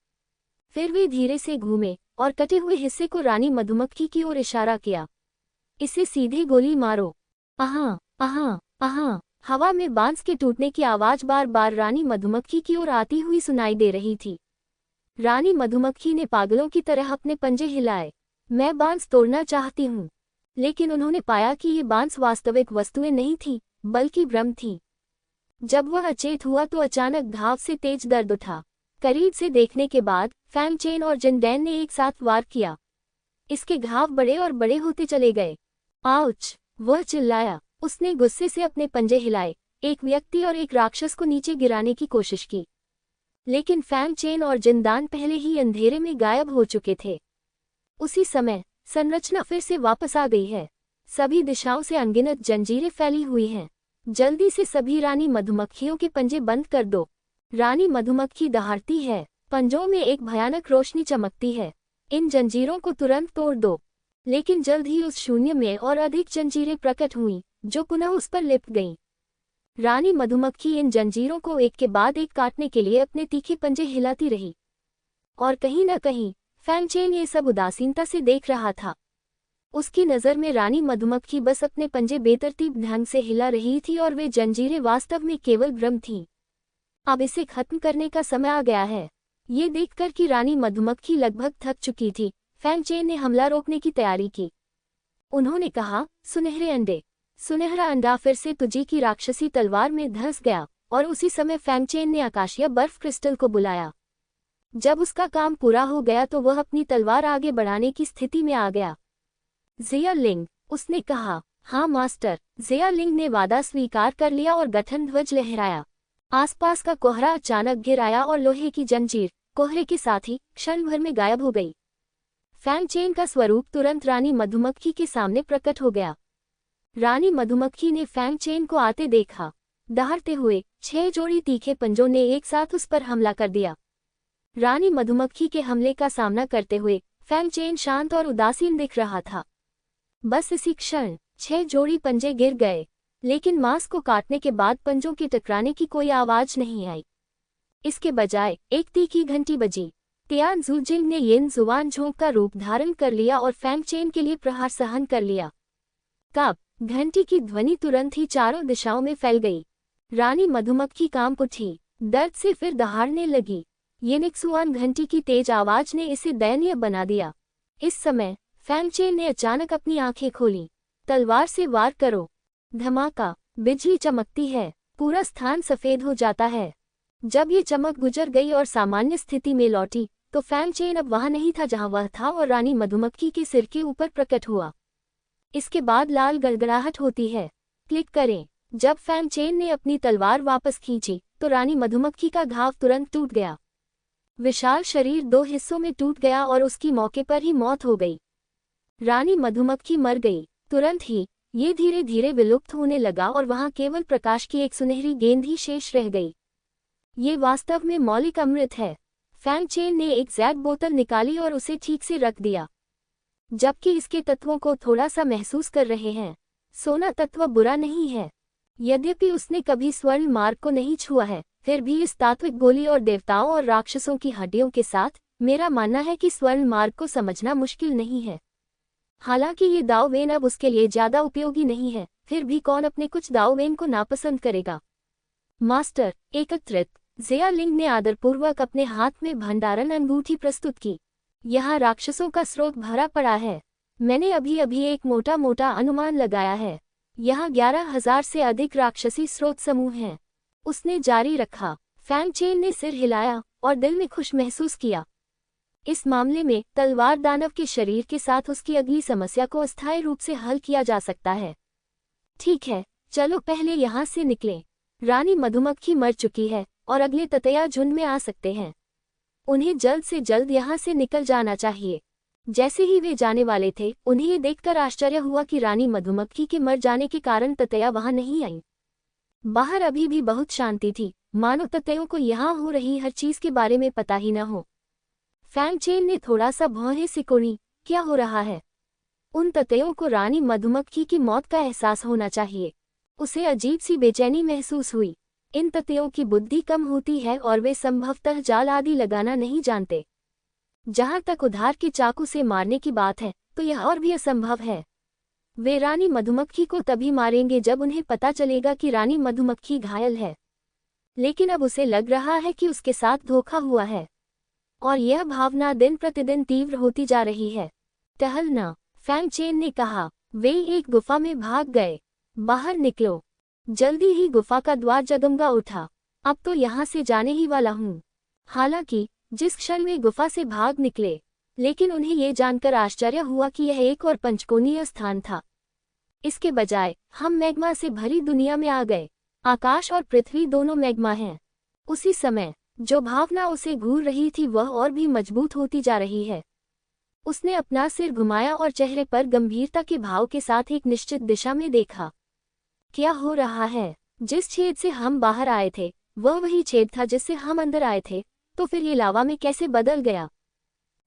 [SPEAKER 1] फिर वे धीरे से घूमे और कटे हुए हिस्से को रानी मधुमक्खी की ओर इशारा किया। इसे सीधे गोली मारो। आहा, आहा, आहा। हवा में बांस के टूटने की आवाज बार बार रानी मधुमक्खी की ओर आती हुई सुनाई दे रही थी। रानी मधुमक्खी ने पागलों की तरह अपने पंजे हिलाए। मैं बांस तोड़ना चाहती हूँ। लेकिन उन्होंने पाया कि ये बांस वास्तविक वस्तुएं नहीं थीं, बल्कि भ्रम थी। जब वह अचेत हुआ तो अचानक घाव से तेज दर्द उठा। करीब से देखने के बाद फैंग चेन और जिनडैन ने एक साथ वार किया। इसके घाव बड़े और बड़े होते चले गए। आउच! वह चिल्लाया। उसने गुस्से से अपने पंजे हिलाए, एक व्यक्ति और एक राक्षस को नीचे गिराने की कोशिश की। लेकिन फैंग चेन और जिनदान पहले ही अंधेरे में गायब हो चुके थे। उसी समय संरचना फिर से वापस आ गई है। सभी दिशाओं से अनगिनत जंजीरें फैली हुई हैं। जल्दी से सभी रानी मधुमक्खियों के पंजे बंद कर दो। रानी मधुमक्खी दहाड़ती है, पंजों में एक भयानक रोशनी चमकती है। इन जंजीरों को तुरंत तोड़ दो। लेकिन जल्द ही उस शून्य में और अधिक जंजीरें प्रकट हुईं, जो पुनः उस पर लिपट गईं। रानी मधुमक्खी इन जंजीरों को एक के बाद एक काटने के लिए अपने तीखे पंजे हिलाती रही। और कहीं न कहीं फैंगचेन ये सब उदासीनता से देख रहा था। उसकी नज़र में रानी मधुमक्खी बस अपने पंजे बेतरतीब ढंग से हिला रही थी और वे जंजीरें वास्तव में केवल भ्रम थीं। अब इसे खत्म करने का समय आ गया है। ये देखकर कि रानी मधुमक्खी लगभग थक चुकी थी, फैंगचेन ने हमला रोकने की तैयारी की। उन्होंने कहा, सुनहरे अंडे। सुनहरा अंडा फिर से तुजी की राक्षसी तलवार में धंस गया और उसी समय फैंगचेन ने आकाशीय बर्फ क्रिस्टल को बुलाया। जब उसका काम पूरा हो गया तो वह अपनी तलवार आगे बढ़ाने की स्थिति में आ गया। जिया लिंग, उसने कहा। हाँ मास्टर। जिया लिंग ने वादा स्वीकार कर लिया और गठन ध्वज लहराया। आसपास का कोहरा अचानक गिर आया और लोहे की जंजीर कोहरे के साथ ही क्षण भर में गायब हो गई। फैंगचेन का स्वरूप तुरंत रानी मधुमक्खी के सामने प्रकट हो गया। रानी मधुमक्खी ने फैंगचेन को आते देखा। दहाड़ते हुए 6 जोड़ी तीखे पंजों ने एक साथ उस पर हमला कर दिया। रानी मधुमक्खी के हमले का सामना करते हुए फैंगचेन शांत और उदासीन दिख रहा था। बस इसी क्षण 6 जोड़ी पंजे गिर गए, लेकिन मांस को काटने के बाद पंजों के टकराने की कोई आवाज नहीं आई। इसके बजाय एक तीखी घंटी बजी। तियान ज़ुजिंग ने येन जुआन झोंक का रूप धारण कर लिया और फैंगचेन के लिए प्रहार सहन कर लिया। कब घंटी की ध्वनि तुरंत ही चारों दिशाओं में फैल गई। रानी मधुमक्खी कांप उठी, दर्द से फिर दहाड़ने लगी। येनिक्सुआन घंटी की तेज आवाज ने इसे दयनीय बना दिया। इस समय फैंगचेन ने अचानक अपनी आंखें खोली। तलवार से वार करो। धमाका, बिजली चमकती है, पूरा स्थान सफेद हो जाता है। जब ये चमक गुजर गई और सामान्य स्थिति में लौटी, तो फैंगचेन अब वहां नहीं था जहां वह था और रानी मधुमक्खी के सिर के ऊपर प्रकट हुआ। इसके बाद लाल गड़गड़ाहट होती है। क्लिक करें। जब फैंगचेन ने अपनी तलवार वापस खींची, तो रानी मधुमक्खी का घाव तुरंत टूट गया। विशाल शरीर 2 हिस्सों में टूट गया और उसकी मौके पर ही मौत हो गई। रानी मधुमक्खी मर गई। तुरंत ही ये धीरे धीरे विलुप्त होने लगा और वहां केवल प्रकाश की एक सुनहरी गेंद ही शेष रह गई। ये वास्तव में मौलिक अमृत है। फैंगचेन ने एक जैक बोतल निकाली और उसे ठीक से रख दिया। जबकि इसके तत्वों को थोड़ा सा महसूस कर रहे हैं। सोना तत्व बुरा नहीं है। यद्यपि उसने कभी स्वर्ण मार्ग को नहीं छुआ है, फिर भी इस तात्विक गोली और देवताओं और राक्षसों की हड्डियों के साथ मेरा मानना है कि स्वर्ण मार्ग को समझना मुश्किल नहीं है। हालांकि ये दाववेन अब उसके लिए ज्यादा उपयोगी नहीं है, फिर भी कौन अपने कुछ दाववेन को नापसंद करेगा। मास्टर, एकत्रित। जिया लिंग ने आदरपूर्वक अपने हाथ में भंडारण अंगूठी प्रस्तुत की। यहाँ राक्षसों का स्रोत भरा पड़ा है। मैंने अभी अभी एक मोटा मोटा अनुमान लगाया है। यहाँ 11,000 से अधिक राक्षसी स्रोत समूह हैं। उसने जारी रखा। फैंगचेन ने सिर हिलाया और दिल में खुश महसूस किया। इस मामले में तलवार दानव के शरीर के साथ उसकी अगली समस्या को अस्थायी रूप से हल किया जा सकता है। ठीक है, चलो पहले यहाँ से निकलें। रानी मधुमक्खी मर चुकी है और अगले ततैया झुंड में आ सकते हैं। उन्हें जल्द से जल्द यहाँ से निकल जाना चाहिए। जैसे ही वे जाने वाले थे, उन्हें ये देखकर आश्चर्य हुआ कि रानी मधुमक्खी के मर जाने के कारण ततैया वहां नहीं आई। बाहर अभी भी बहुत शांति थी, मानो ततैयों को यहाँ हो रही हर चीज के बारे में पता ही न हो। फैंगचेन ने थोड़ा सा भौहें सिकोड़ी। क्या हो रहा है? उन ततैयों को रानी मधुमक्खी की मौत का एहसास होना चाहिए। उसे अजीब सी बेचैनी महसूस हुई। इन ततैयों की बुद्धि कम होती है और वे संभवतः जाल आदि लगाना नहीं जानते। जहां तक उधार के चाकू से मारने की बात है, तो यह और भी असंभव है। वे रानी मधुमक्खी को तभी मारेंगे जब उन्हें पता चलेगा कि रानी मधुमक्खी घायल है। लेकिन अब उसे लग रहा है कि उसके साथ धोखा हुआ है, और यह भावना दिन प्रतिदिन तीव्र होती जा रही है। टहलना, फैंगचेन ने कहा। वे एक गुफा में भाग गए। बाहर निकलो। जल्दी ही गुफा का द्वार जगमगा उठा। अब तो यहाँ से जाने ही वाला हूँ। हालांकि जिस क्षण वे गुफा से भाग निकले, लेकिन उन्हें ये जानकर आश्चर्य हुआ कि यह एक और पंचकोणीय स्थान था। इसके बजाय हम मैग्मा से भरी दुनिया में आ गए। आकाश और पृथ्वी दोनों मैग्मा हैं। उसी समय जो भावना उसे घूर रही थी वह और भी मजबूत होती जा रही है। उसने अपना सिर घुमाया और चेहरे पर गंभीरता के भाव के साथ एक निश्चित दिशा में देखा। क्या हो रहा है? जिस छेद से हम बाहर आए थे वह वही छेद था जिससे हम अंदर आए थे, तो फिर ये लावा में कैसे बदल गया?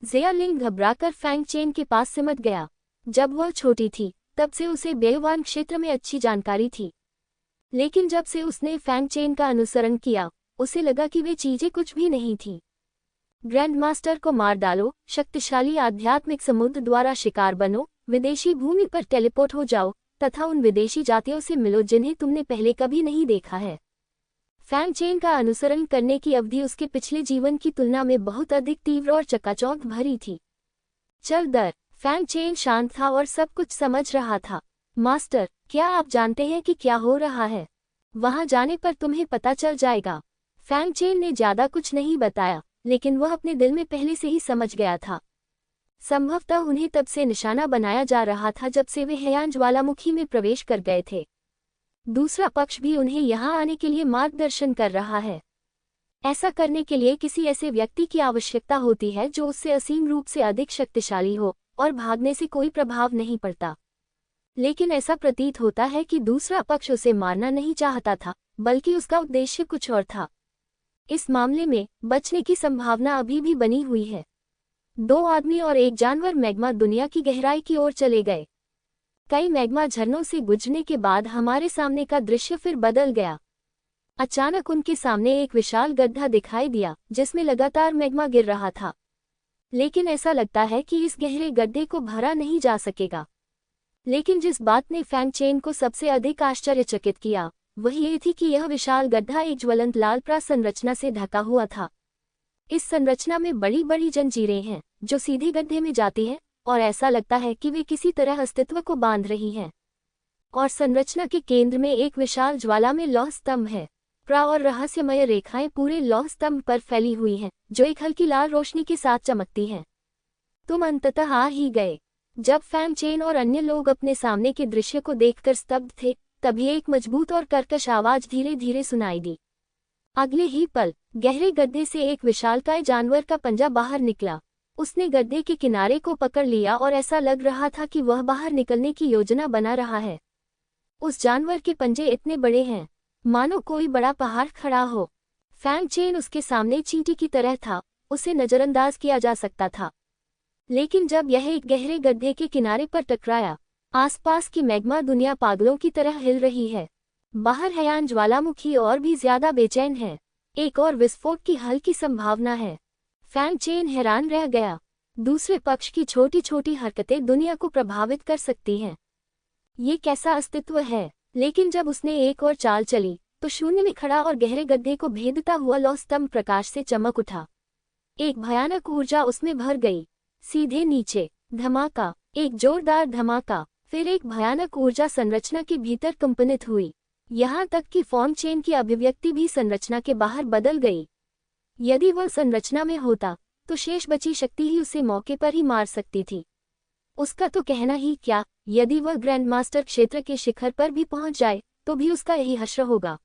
[SPEAKER 1] जियालिंग घबराकर फैंग चेन के पास सिमट गया। जब वह छोटी थी तब से उसे बेईमान क्षेत्र में अच्छी जानकारी थी, लेकिन जब से उसने फैंग चेन का अनुसरण किया उसे लगा कि वे चीजें कुछ भी नहीं थी। ग्रैंड मास्टर को मार डालो, शक्तिशाली आध्यात्मिक समुद्र द्वारा शिकार बनो, विदेशी भूमि पर टेलीपोर्ट हो जाओ तथा उन विदेशी जातियों से मिलो जिन्हें तुमने पहले कभी नहीं देखा है। फैंग चेन का अनुसरण करने की अवधि उसके पिछले जीवन की तुलना में बहुत अधिक तीव्र और चकाचौंध भरी थी। चल दर, फैंग चेन शांत था और सब कुछ समझ रहा था। मास्टर, क्या आप जानते हैं कि क्या हो रहा है? वहां जाने पर तुम्हें पता चल जाएगा। फैंग चेन ने ज्यादा कुछ नहीं बताया, लेकिन वह अपने दिल में पहले से ही समझ गया था। संभवतः उन्हें तब से निशाना बनाया जा रहा था जब से वे हेयान ज्वालामुखी में प्रवेश कर गए थे। दूसरा पक्ष भी उन्हें यहां आने के लिए मार्गदर्शन कर रहा है। ऐसा करने के लिए किसी ऐसे व्यक्ति की आवश्यकता होती है जो उससे असीम रूप से अधिक शक्तिशाली हो और भागने से कोई प्रभाव नहीं पड़ता। लेकिन ऐसा प्रतीत होता है कि दूसरा पक्ष उसे मारना नहीं चाहता था, बल्कि उसका उद्देश्य कुछ और था। इस मामले में बचने की संभावना अभी भी बनी हुई है। 2 आदमी और एक जानवर मैग्मा दुनिया की गहराई की ओर चले गए। कई मैग्मा झरनों से गुजरने के बाद हमारे सामने का दृश्य फिर बदल गया। अचानक उनके सामने एक विशाल गड्ढा दिखाई दिया जिसमें लगातार मैग्मा गिर रहा था, लेकिन ऐसा लगता है कि इस गहरे गड्ढे को भरा नहीं जा सकेगा। लेकिन जिस बात ने फैंग चेन को सबसे अधिक आश्चर्यचकित किया वह ये थी कि यह विशाल गड्ढा एक ज्वलंत लाल संरचना से ढका हुआ था। इस संरचना में बड़ी बड़ी जंजीरें हैं जो सीधे गड्ढे में जाती हैं और ऐसा लगता है कि वे किसी तरह अस्तित्व को बांध रही हैं। और संरचना के केंद्र में एक विशाल ज्वाला में लौह स्तंभ है। और रहस्यमय रेखाएं पूरे लौह स्तंभ पर फैली हुई हैं जो एक हल्की लाल रोशनी के साथ चमकती हैं। तुम अंततः आ ही गए। जब फैंग चेन और अन्य लोग अपने सामने के दृश्य को देखकर स्तब्ध थे, तभी एक मजबूत और कर्कश आवाज धीरे धीरे सुनाई दी। अगले ही पल गहरे गड्ढे से एक विशालकाय जानवर का पंजा बाहर निकला। उसने गड्ढे के किनारे को पकड़ लिया और ऐसा लग रहा था कि वह बाहर निकलने की योजना बना रहा है। उस जानवर के पंजे इतने बड़े हैं मानो कोई बड़ा पहाड़ खड़ा हो। फैंग चेन उसके सामने चींटी की तरह था, उसे नजरअंदाज किया जा सकता था। लेकिन जब यह एक गहरे गड्ढे के किनारे पर टकराया, आसपास की मैग्मा दुनिया पागलों की तरह हिल रही है। बाहर हेयान ज्वालामुखी और भी ज्यादा बेचैन है। एक और विस्फोट की हल्की संभावना है। फैंग चेन हैरान रह गया। दूसरे पक्ष की छोटी छोटी हरकतें दुनिया को प्रभावित कर सकती हैं। ये कैसा अस्तित्व है? लेकिन जब उसने एक और चाल चली तो शून्य में खड़ा और गहरे गड्ढे को भेदता हुआ लौह स्तंभ प्रकाश से चमक उठा। एक भयानक ऊर्जा उसमें भर गई। सीधे नीचे धमाका, एक जोरदार धमाका, फिर एक भयानक ऊर्जा संरचना के भीतर कंपनित हुई। यहाँ तक कि फैंग चेन की अभिव्यक्ति भी संरचना के बाहर बदल गई। यदि वह संरचना में होता तो शेष बची शक्ति ही उसे मौके पर ही मार सकती थी। उसका तो कहना ही क्या, यदि वह ग्रैंड मास्टर क्षेत्र के शिखर पर भी पहुंच जाए तो भी उसका यही हश्र होगा।